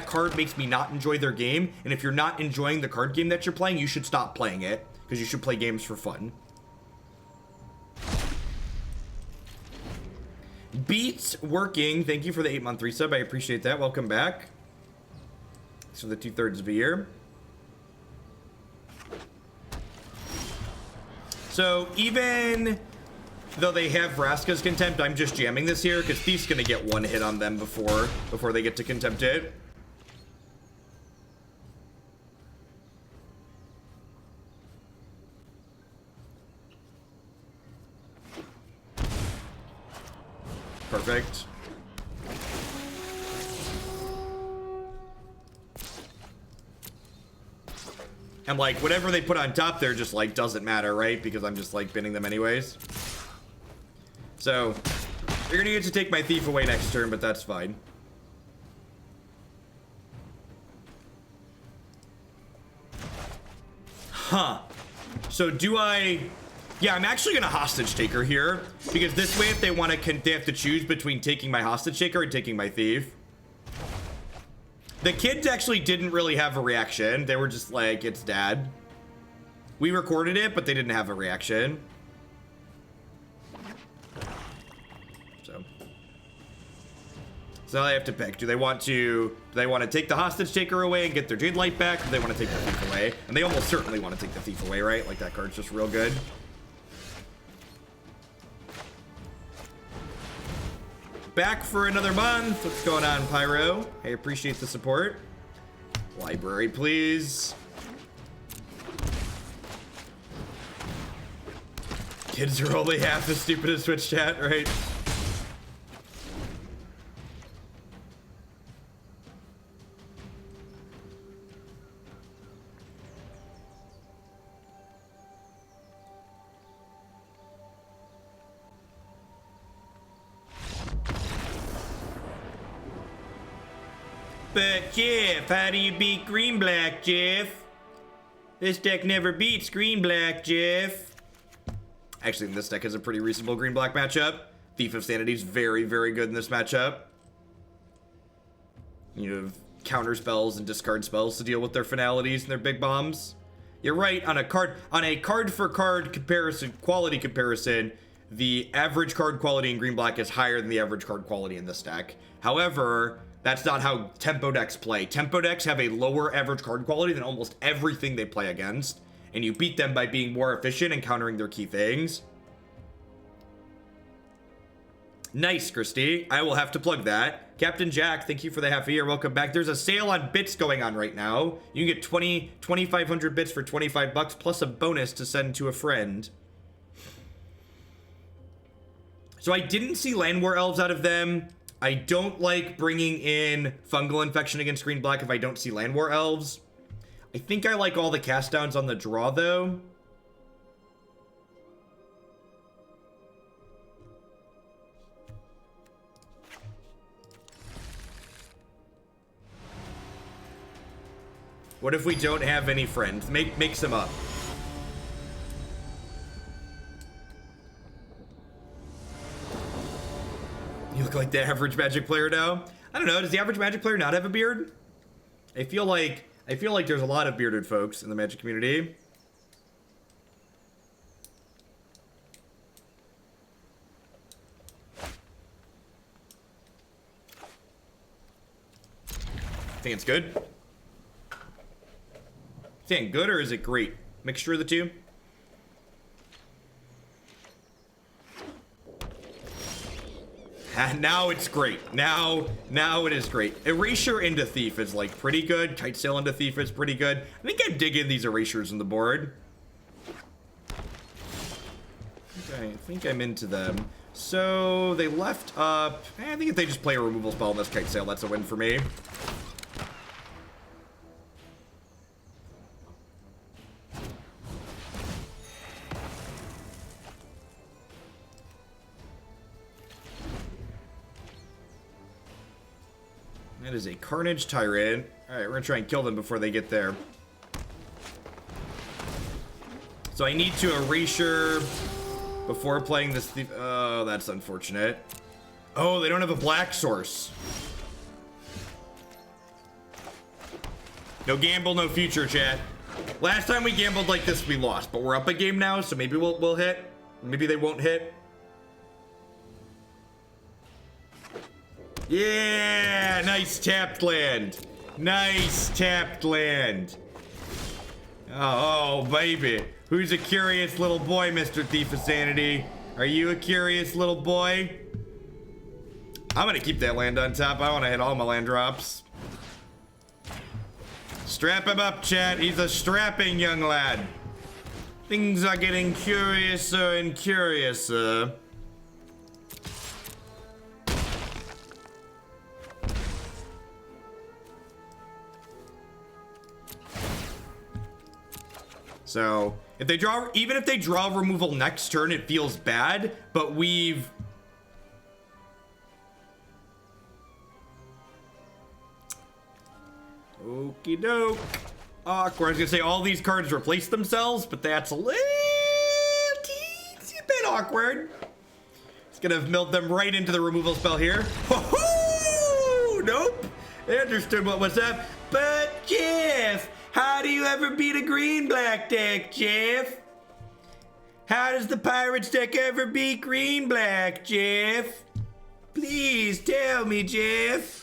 card makes me not enjoy their game, and if you're not enjoying the card game that you're playing, you should stop playing it, because you should play games for fun. Beats working. Thank you for the 8-month resub. I appreciate that. Welcome back. So the 2/3 of a year. So even though they have Vraska's Contempt, I'm just jamming this here because Thief's gonna get one hit on them before they get to Contempt it. Perfect. And like whatever they put on top there just like doesn't matter, right? Because I'm just like binning them anyways. So you're gonna get to take my Thief away next turn, but that's fine. Huh. So do I... Yeah, I'm actually gonna Hostage Taker here, because this way if they want to, they have to choose between taking my Hostage Taker and taking my Thief. The kids actually didn't really have a reaction. They were just like, it's dad. We recorded it, but they didn't have a reaction. So now they have to pick. Do they want to take the Hostage Taker away and get their Jade Light back, or do they want to take the Thief away? And they almost certainly want to take the Thief away, right? Like that card's just real good. Back for another month. What's going on, Pyro? I appreciate the support. Library, please. Kids are only half as stupid as Twitch chat, right? But Jeff, how do you beat green-black, Jeff? This deck never beats green-black, Jeff. Actually, this deck has a pretty reasonable green-black matchup. Thief of Sanity is very, very good in this matchup. You have counter spells and discard spells to deal with their finalities and their big bombs. You're right, on a card-for-card comparison, quality comparison, the average card quality in green-black is higher than the average card quality in this deck. However, that's not how tempo decks play. Tempo decks have a lower average card quality than almost everything they play against, and you beat them by being more efficient and countering their key things. Nice, Christy. I will have to plug that. Captain Jack, thank you for the half a year. Welcome back. There's a sale on bits going on right now. You can get 2,500 bits for 25 bucks plus a bonus to send to a friend. So I didn't see Land War Elves out of them. I don't like bringing in Fungal Infection against green black if I don't see Land War Elves. I think I like all the cast downs on the draw though. What if we don't have any friends? Make some up. You look like the average Magic player now. I don't know. Does the average Magic player not have a beard? I feel like there's a lot of bearded folks in the Magic community. I think it's good. Saying good or is it great? Mixture of the two? Now it's great. Now it is great. Erasure into Thief is like pretty good. Kitesail into Thief is pretty good. I think I'm digging these erasures on the board. Okay, I think I'm into them. So they left up. I think if they just play a removal spell on this Kitesail, that's a win for me. That is a Carnage Tyrant. Alright, we're gonna try and kill them before they get there. So I need to erasure before playing this Thief. Oh, that's unfortunate. Oh, they don't have a black source. No gamble, no future, chat. Last time we gambled like this, we lost, but we're up a game now, so maybe we'll hit. Maybe they won't hit. Yeah, nice tapped land. Nice tapped land. Oh, baby. Who's a curious little boy, Mr. Thief of Sanity? Are you a curious little boy? I'm gonna keep that land on top. I wanna hit all my land drops. Strap him up, chat. He's a strapping young lad. Things are getting curiouser and curiouser. So, if they draw, even if they draw removal next turn, it feels bad, but we've... Okie doke. Awkward. I was gonna say all these cards replace themselves, but that's a little teensy bit awkward. It's gonna have milled them right into the removal spell here. Woohoo! Nope. They understood what was up. But Jeff, how do you ever beat a green-black deck, Jeff? How does the Pirates deck ever beat green-black, Jeff? Please tell me, Jeff.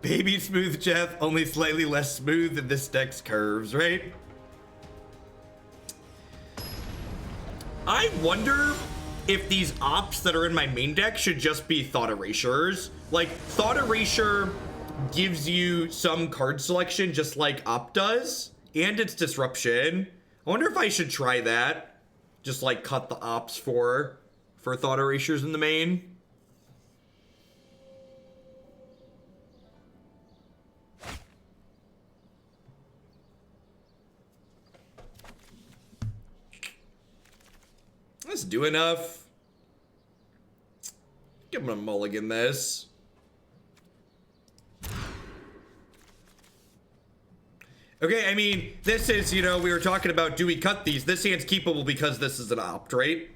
Baby smooth, Jeff, only slightly less smooth than this deck's curves, right? I wonder if these ops that are in my main deck should just be Thought Erasures. Like, Thought Erasure gives you some card selection just like Op does, and it's Disruption. I wonder if I should try that. Just like cut the ops for Thought Erasures in the main. Let's do enough. Give him a mulligan this. Okay, I mean, this is, you know, we were talking about, do we cut these? This hand's keepable because this is an opt, right?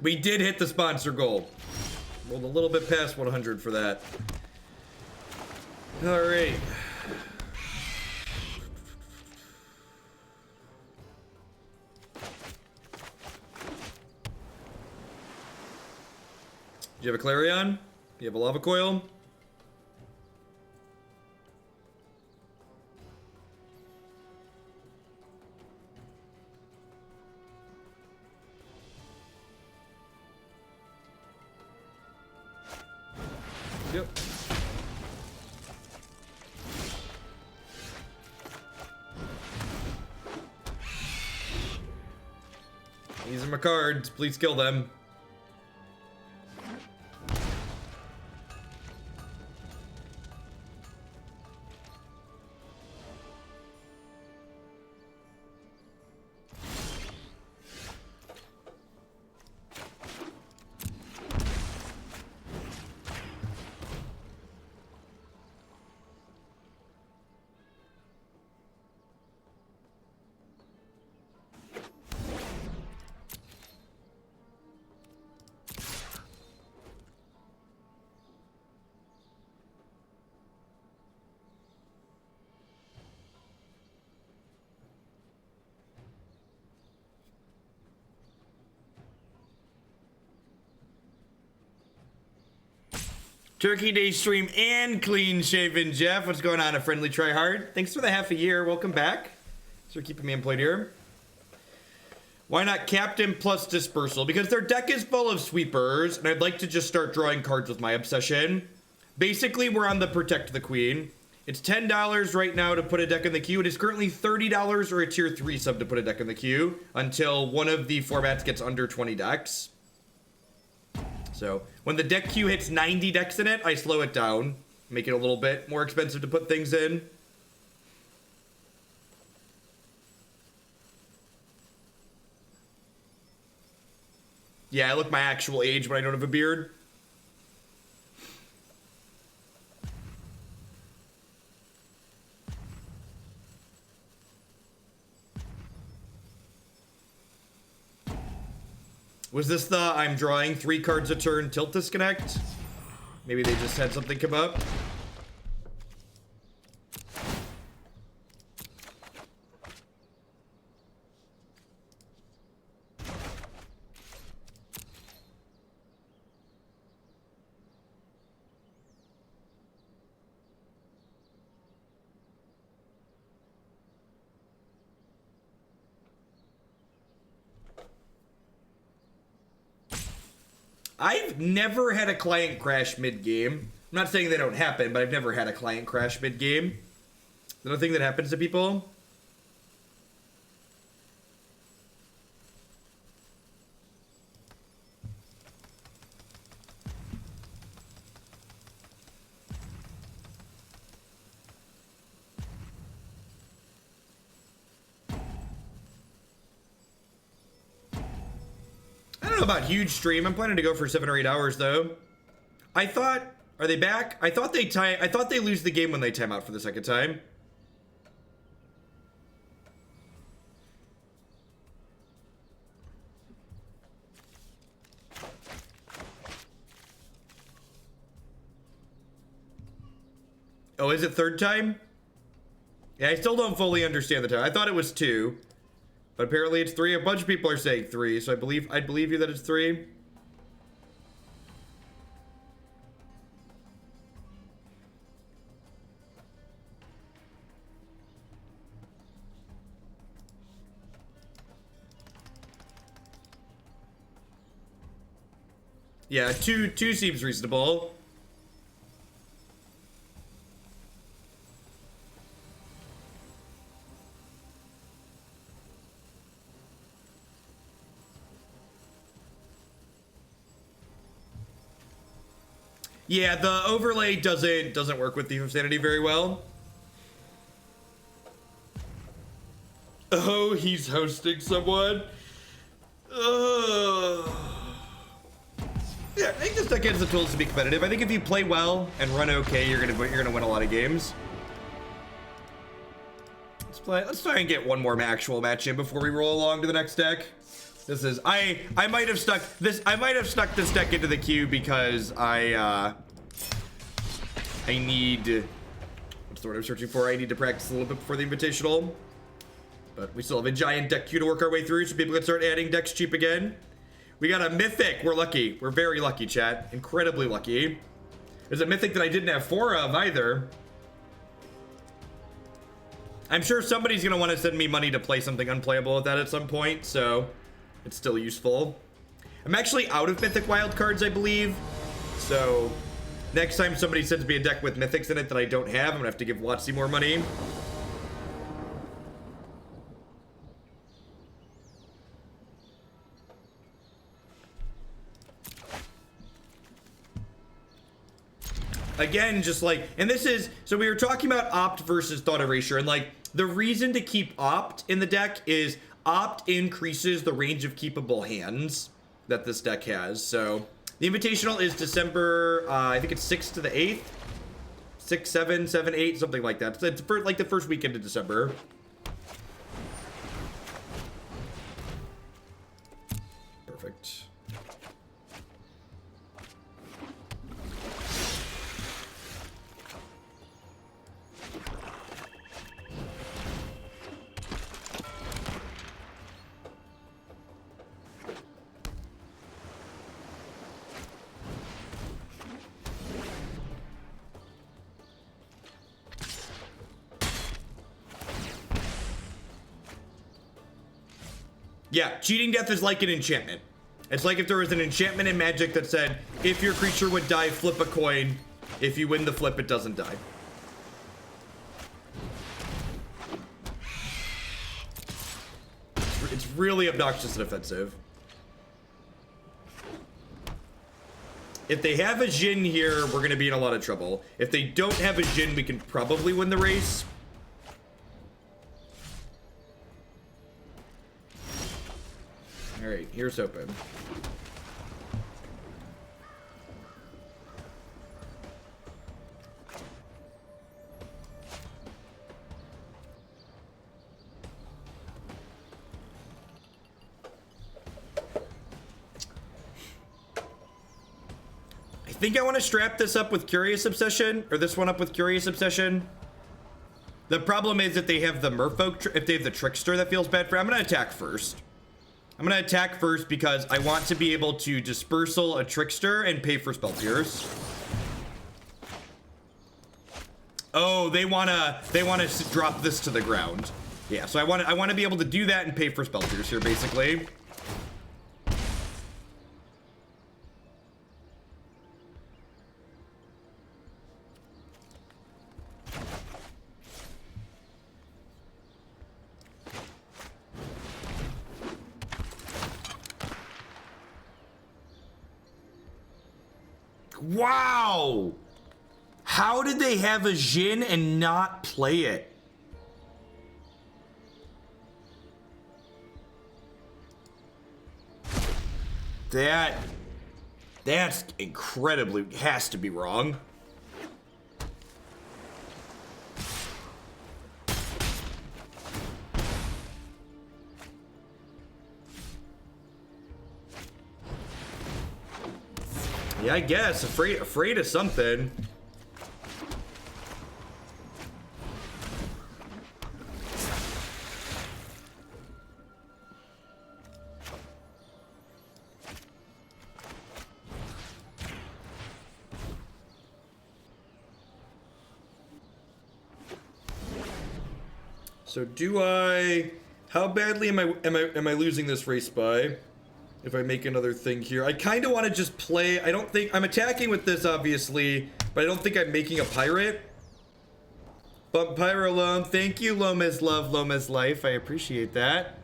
We did hit the sponsor goal. Rolled a little bit past 100 for that. All right. Do you have a Clarion? Do you have a Lava Coil? Yep. These are my cards. Please kill them. Turkey Day stream and clean shaven Jeff. What's going on, a friendly tryhard? Thanks for the half a year. Welcome back. Thanks for keeping me employed here. Why not Captain plus Dispersal? Because their deck is full of sweepers, and I'd like to just start drawing cards with my obsession. Basically, we're on the Protect the Queen, It's $10 right now to put a deck in the queue. It is currently $30 or a tier 3 sub to put a deck in the queue until one of the formats gets under 20 decks. So when the deck queue hits 90 decks in it, I slow it down, make it a little bit more expensive to put things in. Yeah, I look my actual age when I don't have a beard. Was this the I'm drawing 3 cards a turn tilt disconnect? Maybe they just had something come up. I've never had a client crash mid-game. I'm not saying they don't happen, but I've never had a client crash mid-game. Is that a thing that happens to people? I don't know about huge stream. I'm planning to go for 7 or 8 hours though. I thought, are they back? I thought they lose the game when they time out for the second time. Oh, is it third time? Yeah, I still don't fully understand the time. I thought it was 2. But apparently it's 3. A bunch of people are saying 3, so I believe you that it's 3. Yeah, 2 seems reasonable. Yeah, the overlay doesn't work with Thief of Sanity very well. Oh, he's hosting someone. Yeah, I think this deck has the tools to be competitive. I think if you play well and run okay, you're gonna win a lot of games. Let's try and get one more actual match in before we roll along to the next deck. This is I might have stuck this deck into the queue because I need, what's the word I'm searching for? I need to practice a little bit before the Invitational. But we still have a giant deck queue to work our way through, so people can start adding decks cheap again. We got a Mythic. We're lucky. We're very lucky, chat. Incredibly lucky. There's a Mythic that I didn't have 4 of either. I'm sure somebody's going to want to send me money to play something unplayable with that at some point, so it's still useful. I'm actually out of Mythic wildcards, I believe. So next time somebody sends me a deck with Mythics in it that I don't have, I'm going to have to give WotC more money. Again, just like, and this is, so we were talking about Opt versus Thought Erasure, and like, the reason to keep Opt in the deck is Opt increases the range of keepable hands that this deck has. So the Invitational is December, I think it's 6th to the 8th, 6, 7, 7, 8, something like that. It's for, like the first weekend of December. Perfect. Yeah, Cheating Death is like an enchantment. It's like if there was an enchantment in Magic that said, if your creature would die, flip a coin. If you win the flip, it doesn't die. really obnoxious and offensive. If they have a Jin here, we're gonna be in a lot of trouble. If they don't have a Jin, we can probably win the race. All right, here's open. I think I want to strap this up with Curious Obsession, or this one up with Curious Obsession. The problem is that they have the Merfolk, if they have the Trickster, that feels bad for. I'm gonna attack first. I'm gonna attack first because I want to be able to Dispersal a Trickster and pay for Spell Pierce. Oh, they wanna drop this to the ground. Yeah, so I wanna be able to do that and pay for Spell Pierce here, basically. Wow! How did they have a Jin and not play it? That's incredibly, has to be wrong. Yeah, I guess. Afraid of something. So do I... How badly am I losing this race by? If I make another thing here. I kind of want to just play... I don't think... I'm attacking with this, obviously, but I don't think I'm making a pirate. But Pyro Loam, thank you, Loma's Love, Loma's Life. I appreciate that.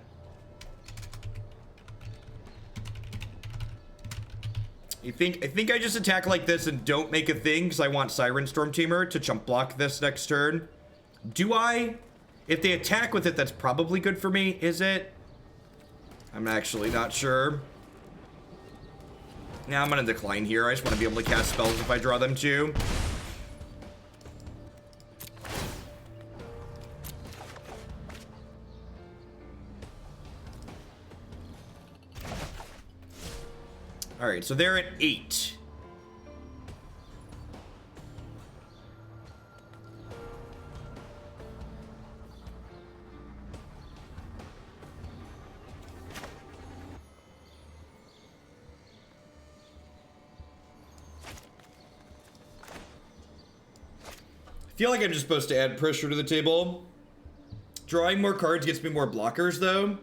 I think I just attack like this and don't make a thing because I want Siren Stormtamer to chump block this next turn. Do I? If they attack with it, that's probably good for me, is it? I'm actually not sure. Yeah, I'm gonna decline here. I just want to be able to cast spells if I draw them too. Alright, so they're at 8. I feel like I'm just supposed to add pressure to the table. Drawing more cards gets me more blockers, though.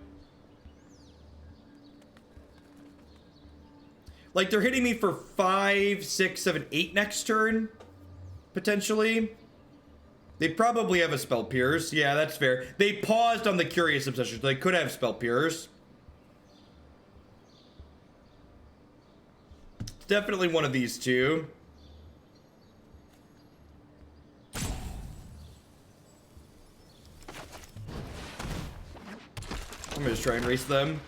Like, they're hitting me for 5, 6, 7, 8 next turn, potentially. They probably have a Spell Pierce. Yeah, that's fair. They paused on the Curious Obsession, so they could have Spell Pierce. It's definitely one of these two. I'm gonna just try and race them.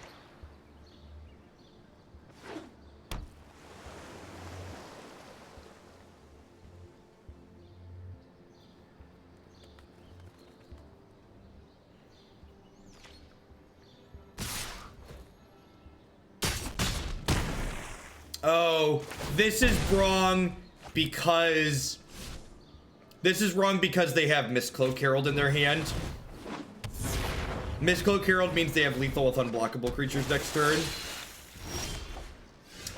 Oh, this is wrong because... This is wrong because they have Mistcloak Herald in their hand. Mistcloak Herald means they have lethal with unblockable creatures next turn.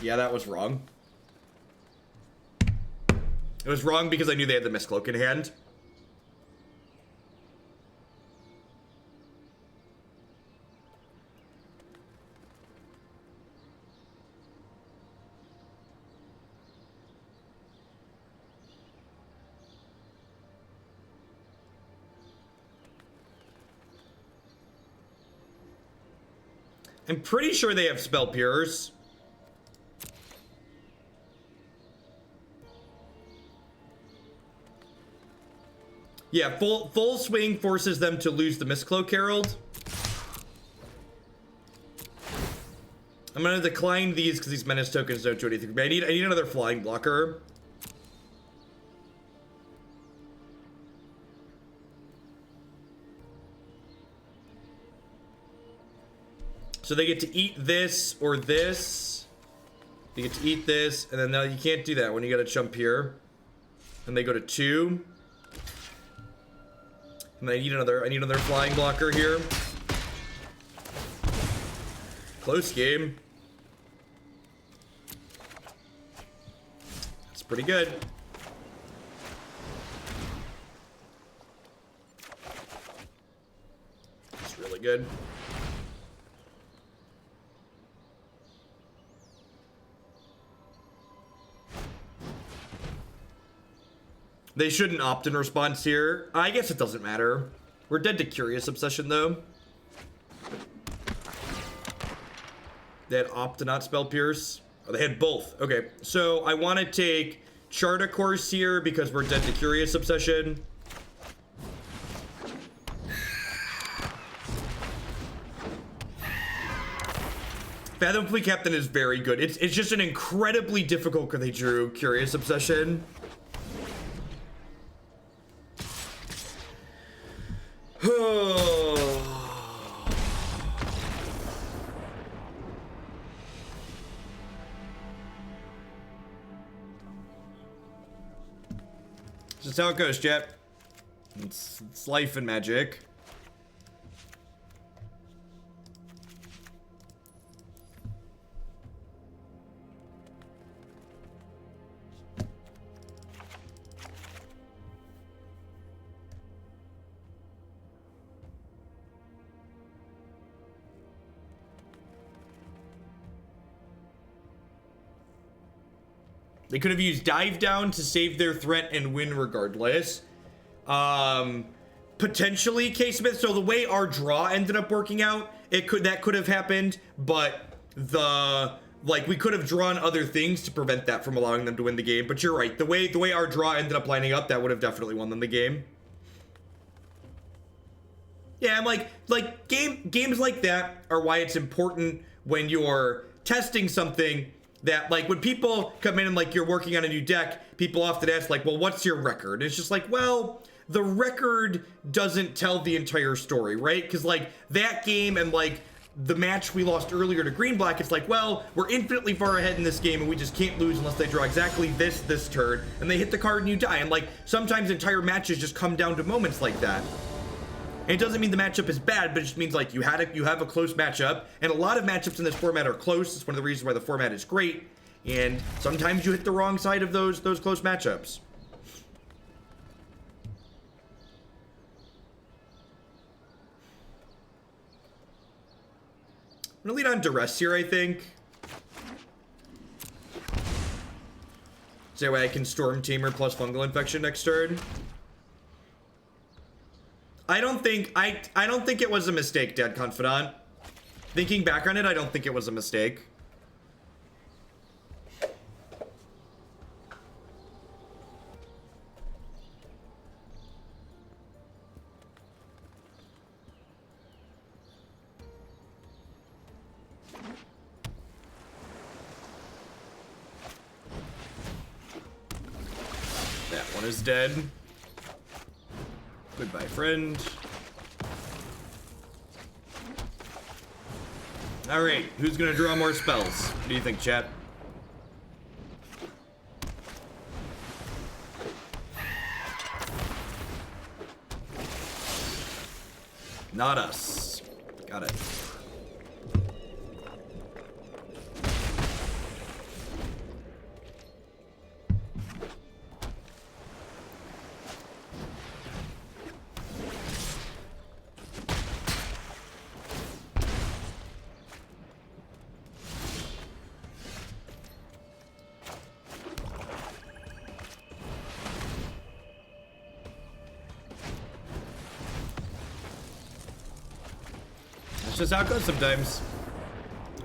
Yeah, that was wrong. It was wrong because I knew they had the Mistcloak in hand. I'm pretty sure they have Spell Pierce. Yeah, full swing forces them to lose the Mistcloak Herald. I'm gonna decline these because these menace tokens don't do anything. But I need another flying blocker. So they get to eat this or this. You get to eat this, and then now you can't do that when you gotta jump here. And they go to 2. And I need another flying blocker here. Close game. That's pretty good. That's really good. They shouldn't opt in response here. I guess it doesn't matter. We're dead to Curious Obsession, though. They had opt to not Spell Pierce. Oh, they had both. Okay, so I want to take Chart a Course here because we're dead to Curious Obsession. Fathom Fleet Captain is very good. It's just an incredibly difficult because they drew Curious Obsession. Just how it goes, chat. It's life and magic. They could have used Dive Down to save their threat and win regardless. Potentially K-Smith. So the way our draw ended up working out, that could have happened, but we could have drawn other things to prevent that from allowing them to win the game. But you're right. The way our draw ended up lining up, that would have definitely won them the game. Yeah, I'm games like that are why it's important when you're testing something. That, like, when people come in and, like, you're working on a new deck, people often ask, like, well, what's your record? And it's just like, well, the record doesn't tell the entire story, right? Because, like, that game and, like, the match we lost earlier to Green-Black, it's like, well, we're infinitely far ahead in this game, and we just can't lose unless they draw exactly this turn, and they hit the card and you die. And, like, sometimes entire matches just come down to moments like that. And it doesn't mean the matchup is bad, but it just means, like, you have a close matchup, and a lot of matchups in this format are close. It's one of the reasons why the format is great, and sometimes you hit the wrong side of those close matchups. I'm gonna lead on Duress here, I think. So that way I can Stormtamer plus Fungal Infection next turn. I don't think it was a mistake, Dead Confidant. Thinking back on it, I don't think it was a mistake. That one is dead. Goodbye, friend. Alright, who's gonna draw more spells? What do you think, chat? Not us. Got it. That's just how it goes sometimes.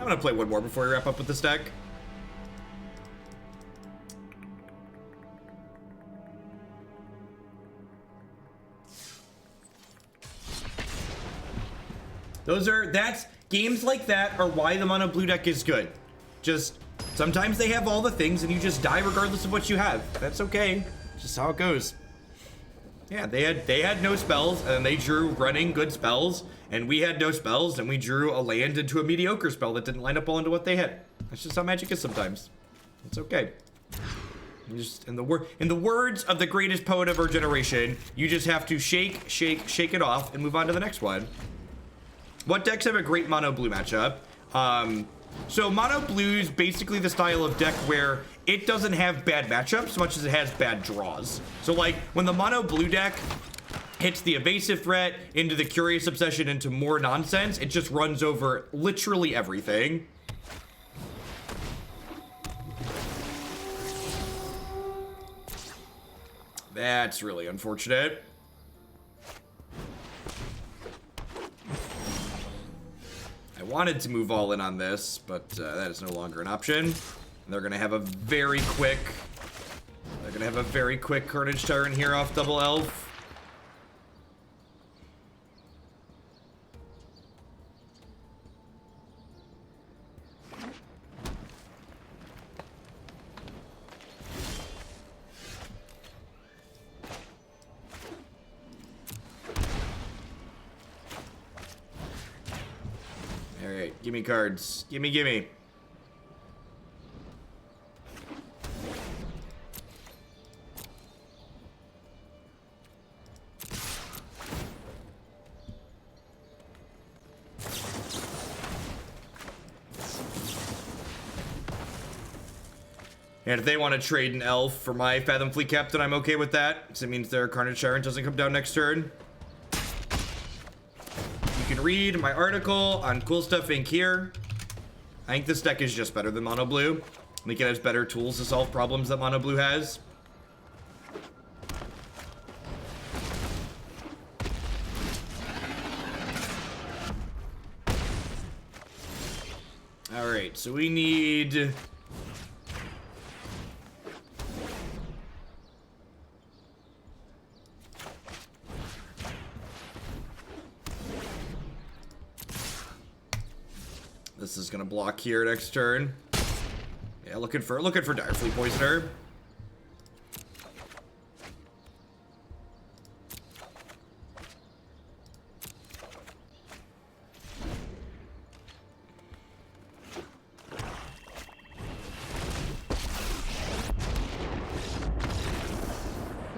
I'm gonna play one more before we wrap up with this deck. That's games like that are why the mono blue deck is good. Just sometimes they have all the things and you just die regardless of what you have. That's okay. Just how it goes. Yeah, they had no spells and they drew running good spells, and we had no spells and we drew a land into a mediocre spell that didn't line up all into what they had. That's just how Magic is sometimes. It's okay. You just in the words of the greatest poet of our generation, you just have to shake it off and move on to the next one. What decks have a great mono blue matchup? So mono blue is basically the style of deck where it doesn't have bad matchups so much as it has bad draws. So like when the mono blue deck hits the evasive threat into the curious obsession into more nonsense, it just runs over literally everything. That's really unfortunate. I wanted to move all in on this, but that is no longer an option. And they're gonna have a very quick Carnage Tyrant here off double elf. Alright, gimme cards. Gimme. And if they want to trade an elf for my Fathom Fleet Captain, I'm okay with that, because it means their Carnage Tyrant doesn't come down next turn. You can read my article on Cool Stuff Inc. here. I think this deck is just better than Mono Blue. I think it has better tools to solve problems that Mono Blue has. Alright, so we need... This is gonna block here next turn. Yeah, looking for Direfleet Poisoner.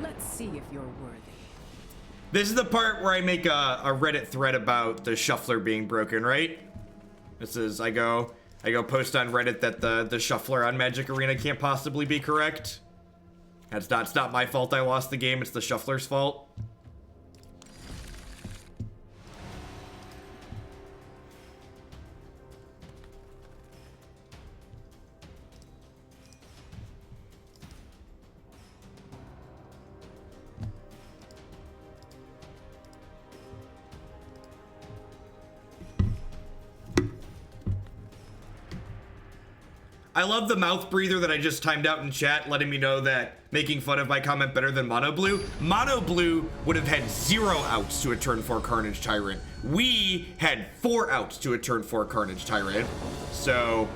Let's see if you're worthy. This is the part where I make a Reddit thread about the Shuffler being broken, right? This is, I go post on Reddit that the Shuffler on Magic Arena can't possibly be correct. It's not my fault I lost the game, it's the Shuffler's fault. I love the mouth breather that I just timed out in chat, letting me know that making fun of my comment better than Mono Blue. Mono Blue would have had 0 outs to a turn 4 Carnage Tyrant. We had 4 outs to a turn 4 Carnage Tyrant. So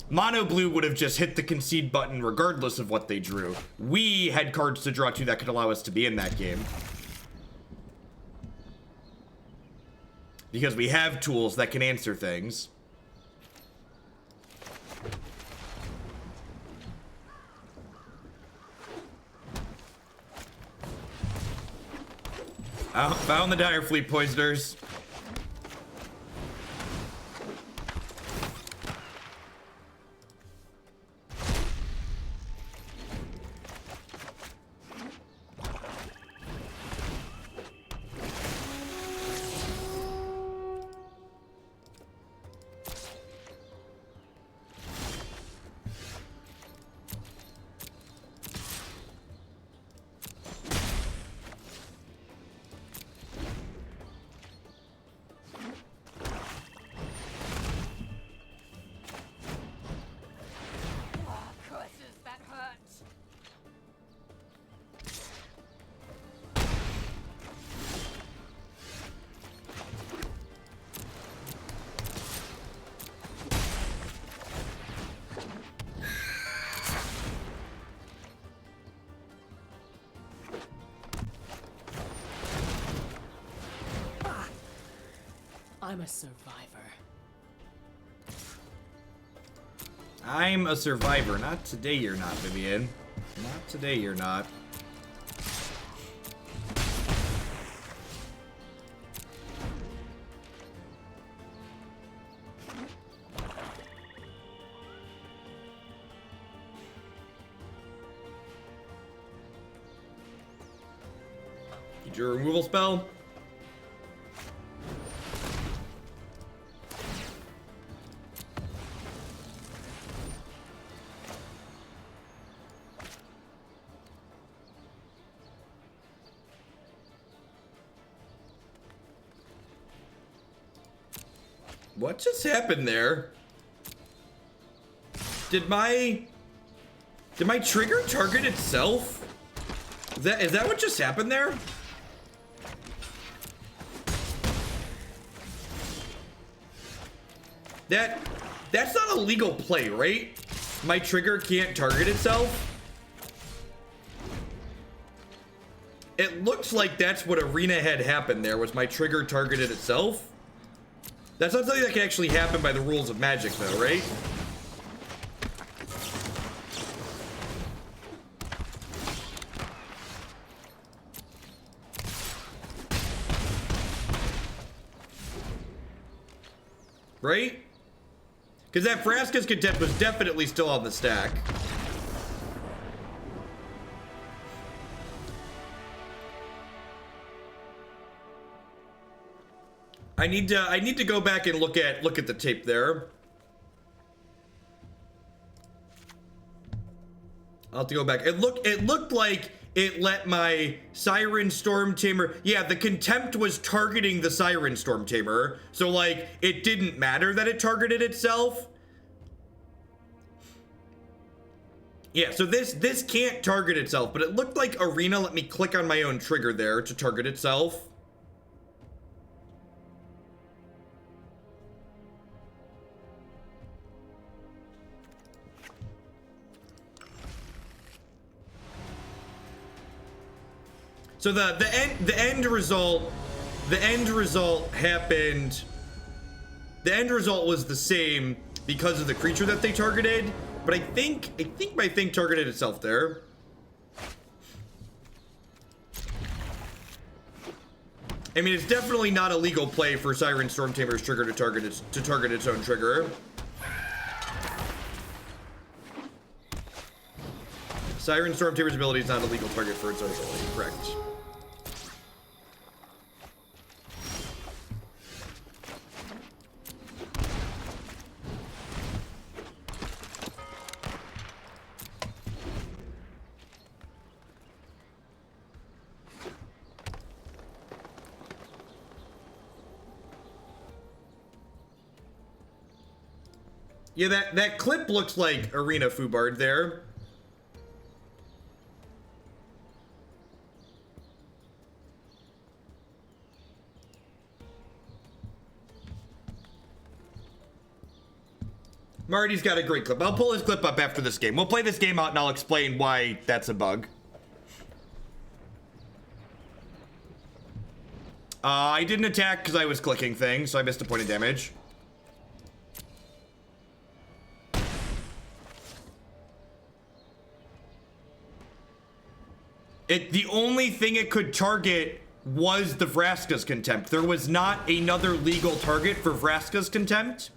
Mono Blue would have just hit the concede button regardless of what they drew. We had cards to draw to that could allow us to be in that game. Because we have tools that can answer things. Found the Direfleet Poisoners. I'm a survivor. I'm a survivor. Not today you're not, Vivian. Not today you're not. Did your removal spell? What just happened there? Did my trigger target itself? Is that what just happened there? That's not a legal play, right? My trigger can't target itself. It looks like that's what Arena had happened there, was my trigger targeted itself. That's not something that can actually happen by the rules of Magic though, right? Right? Because that Vraska's Contempt was definitely still on the stack. I need to go back and look at the tape there. I'll have to go back. It looked like it let my Siren Stormtamer. Yeah, the Contempt was targeting the Siren Stormtamer, so like it didn't matter that it targeted itself. Yeah, so this can't target itself, but it looked like Arena let me click on my own trigger there to target itself. So the end result happened. The end result was the same because of the creature that they targeted, but I think my thing targeted itself there. I mean, it's definitely not a legal play for Siren Stormtamer's trigger to target its own trigger. Siren Stormtamer's ability is not a legal target for its own ability, correct. Yeah, that clip looks like Arena Fubard there. Marty's got a great clip. I'll pull his clip up after this game. We'll play this game out and I'll explain why that's a bug. I didn't attack because I was clicking things, so I missed a point of damage. The only thing it could target was the Vraska's Contempt. There was not another legal target for Vraska's Contempt.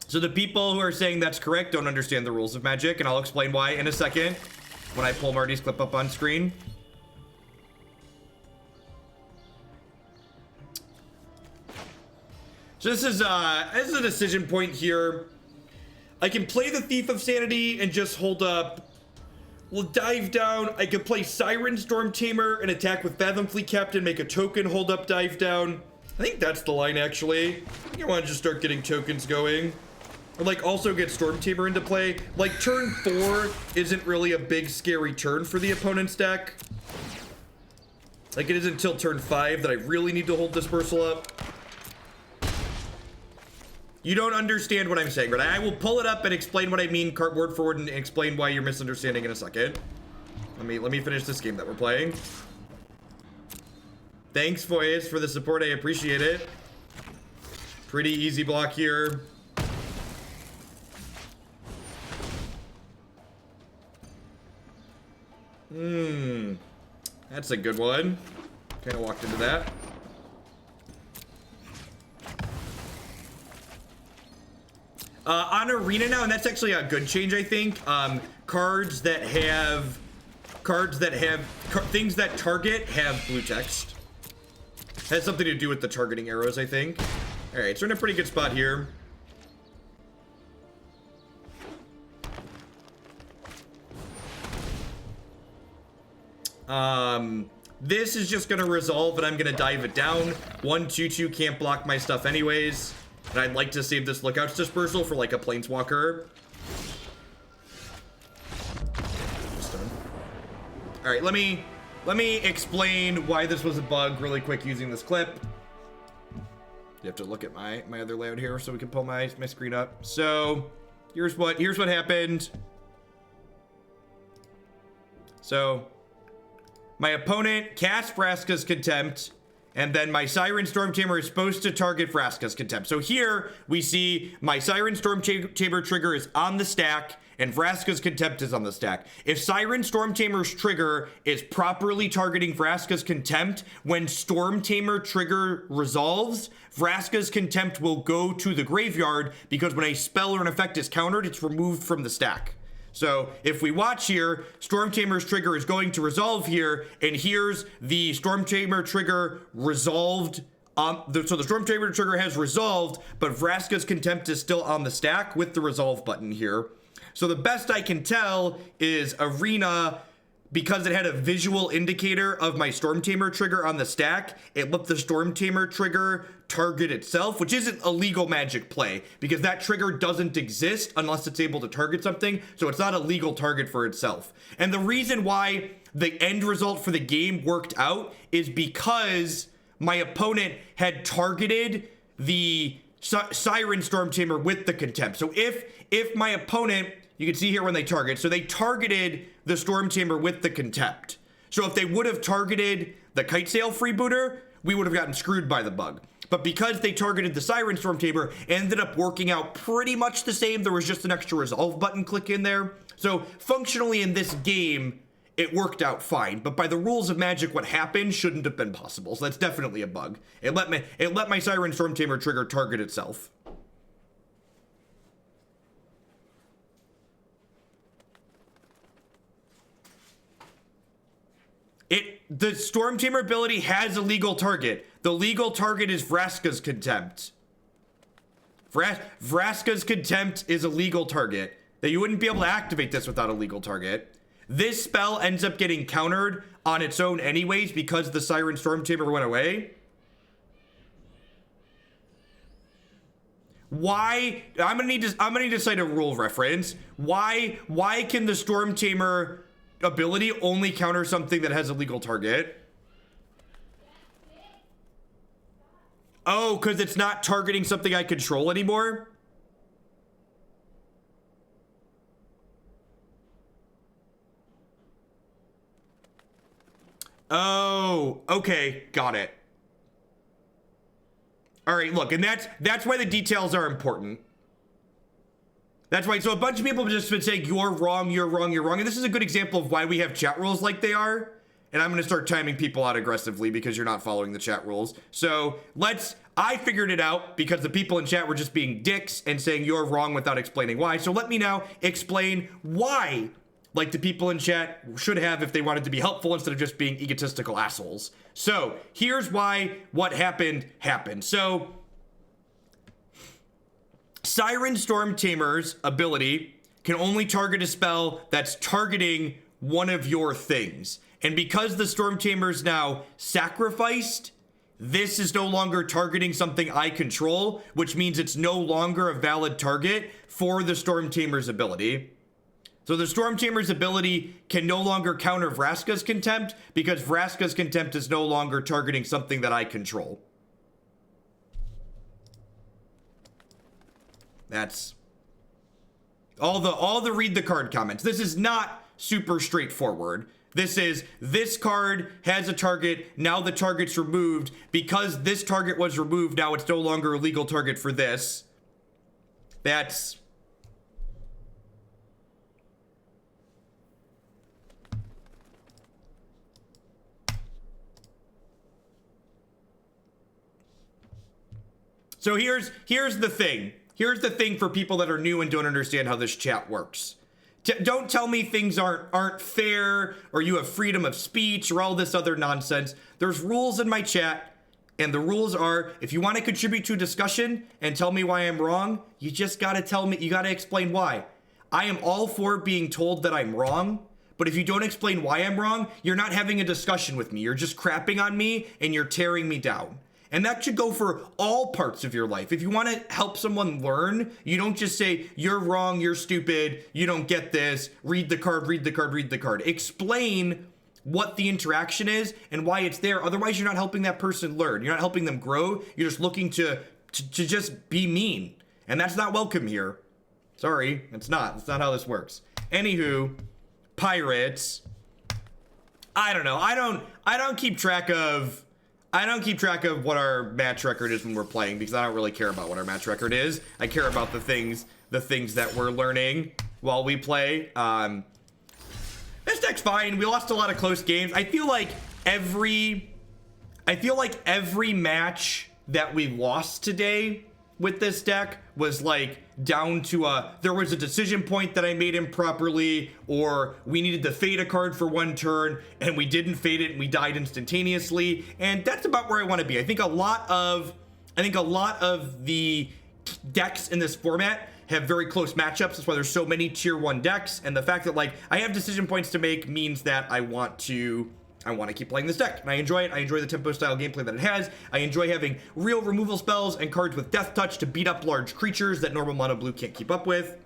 So the people who are saying that's correct don't understand the rules of Magic, and I'll explain why in a second when I pull Marty's clip up on screen. So this is a decision point here. I can play the Thief of Sanity and just hold up. We'll dive down. I could play Siren Stormtamer and attack with Fathom Fleet Captain, make a token, hold up, dive down. I think that's the line, actually. I think I want to just start getting tokens going. Or, like, also get Stormtamer into play. Like, turn 4 isn't really a big, scary turn for the opponent's deck. Like, it isn't until turn 5 that I really need to hold Dispersal up. You don't understand what I'm saying, but I will pull it up and explain what I mean word for word and explain why you're misunderstanding in a second. Let me finish this game that we're playing. Thanks, Foyes, for the support. I appreciate it. Pretty easy block here. That's a good one. Kind of walked into that. On Arena now, and that's actually a good change, I think. Things that target have blue text. Has something to do with the targeting arrows, I think. All right, so we're in a pretty good spot here. This is just gonna resolve, and I'm gonna dive it down. 1/2/2 can't block my stuff anyways. And I'd like to save this Lookout's Dispersal for like a Planeswalker. All right, let me explain why this was a bug really quick using this clip. You have to look at my other layout here so we can pull my screen up. So here's what happened. So my opponent cast Vraska's Contempt, and then my Siren Stormtamer is supposed to target Vraska's Contempt. So here we see my Siren Stormtamer trigger is on the stack, and Vraska's Contempt is on the stack. If Siren Stormtamer's trigger is properly targeting Vraska's Contempt, when Stormtamer trigger resolves, Vraska's Contempt will go to the graveyard, because when a spell or an effect is countered, it's removed from the stack. So if we watch here, Stormtamer's trigger is going to resolve here, and here's the Stormtamer trigger resolved. So the Stormtamer trigger has resolved, but Vraska's Contempt is still on the stack with the resolve button here. So the best I can tell is Arena, because it had a visual indicator of my Stormtamer trigger on the stack, it let the Stormtamer trigger target itself, which isn't a legal Magic play, because that trigger doesn't exist unless it's able to target something, so it's not a legal target for itself. And the reason why the end result for the game worked out is because my opponent had targeted the Siren Stormtamer with the Contempt. So if my opponent, you can see here when they target, so they targeted the Stormtamer with the Contempt. So if they would have targeted the Kitesail Freebooter, we would have gotten screwed by the bug. But because they targeted the Siren Stormtamer, it ended up working out pretty much the same. There was just an extra resolve button click in there. So functionally in this game, it worked out fine. But by the rules of Magic, what happened shouldn't have been possible. So that's definitely a bug. It let my Siren Stormtamer trigger target itself. The Stormtamer ability has a legal target. The legal target is Vraska's Contempt. Vraska's Contempt is a legal target. That you wouldn't be able to activate this without a legal target. This spell ends up getting countered on its own anyways because the Siren Stormtamer went away. Why? I'm gonna need to cite a rule reference. Why can the Stormtamer ability only counter something that has a legal target? Oh, because it's not targeting something I control anymore? Oh, okay, got it. All right, look, and that's why the details are important. That's right. So a bunch of people have just been saying, you're wrong, you're wrong, you're wrong. And this is a good example of why we have chat rules like they are. And I'm going to start timing people out aggressively because you're not following the chat rules. So I figured it out because the people in chat were just being dicks and saying you're wrong without explaining why. So let me now explain why, like the people in chat should have if they wanted to be helpful instead of just being egotistical assholes. So here's why what happened. So Siren Stormtamer's ability can only target a spell that's targeting one of your things. And because the Stormtamer's now sacrificed, this is no longer targeting something I control, which means it's no longer a valid target for the Stormtamer's ability. So the Stormtamer's ability can no longer counter Vraska's Contempt because Vraska's Contempt is no longer targeting something that I control. That's all the read the card comments. This is not super straightforward. This is, this card has a target, now the target's removed. Because this target was removed, now it's no longer a legal target for this. That's... So here's the thing. Here's the thing for people that are new and don't understand how this chat works. Don't tell me things aren't fair, or you have freedom of speech, or all this other nonsense. There's rules in my chat, and the rules are, if you want to contribute to a discussion and tell me why I'm wrong, you just gotta tell me, you gotta explain why. I am all for being told that I'm wrong, but if you don't explain why I'm wrong, you're not having a discussion with me. You're just crapping on me, and you're tearing me down. And that should go for all parts of your life. If you want to help someone learn, you don't just say, you're wrong, you're stupid, you don't get this, read the card, read the card, read the card. Explain what the interaction is and why it's there. Otherwise, you're not helping that person learn. You're not helping them grow. You're just looking to just be mean. And that's not welcome here. Sorry, it's not. That's not how this works. Anywho, pirates. I don't know. I don't keep track of what our match record is when we're playing, because I don't really care about what our match record is. I care about the things that we're learning while we play. This deck's fine. We lost a lot of close games. I feel like every match that we lost today with this deck was like down to there was a decision point that I made improperly, or we needed to fade a card for one turn and we didn't fade it and we died instantaneously. And that's about where I want to be. I think a lot of the decks in this format have very close matchups. That's why there's so many tier 1 decks, and the fact that like I have decision points to make means that I want to keep playing this deck, and I enjoy it. I enjoy the tempo style gameplay that it has. I enjoy having real removal spells and cards with death touch to beat up large creatures that normal mono blue can't keep up with.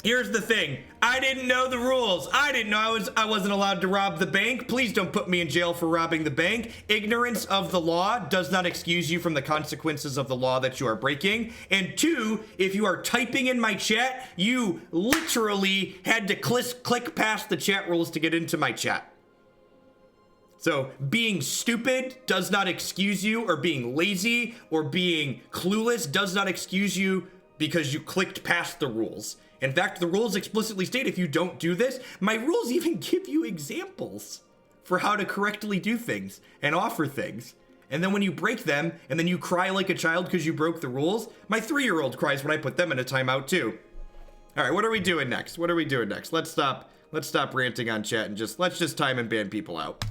Here's the thing. I didn't know the rules. I didn't know I wasn't allowed to rob the bank. Please don't put me in jail for robbing the bank. Ignorance of the law does not excuse you from the consequences of the law that you are breaking. And 2, if you are typing in my chat, you literally had to click past the chat rules to get into my chat. So being stupid does not excuse you, or being lazy or being clueless does not excuse you because you clicked past the rules. In fact, the rules explicitly state if you don't do this, my rules even give you examples for how to correctly do things and offer things. And then when you break them and then you cry like a child because you broke the rules, my 3-year-old cries when I put them in a timeout too. All right, what are we doing next? Let's stop ranting on chat and let's just time and ban people out.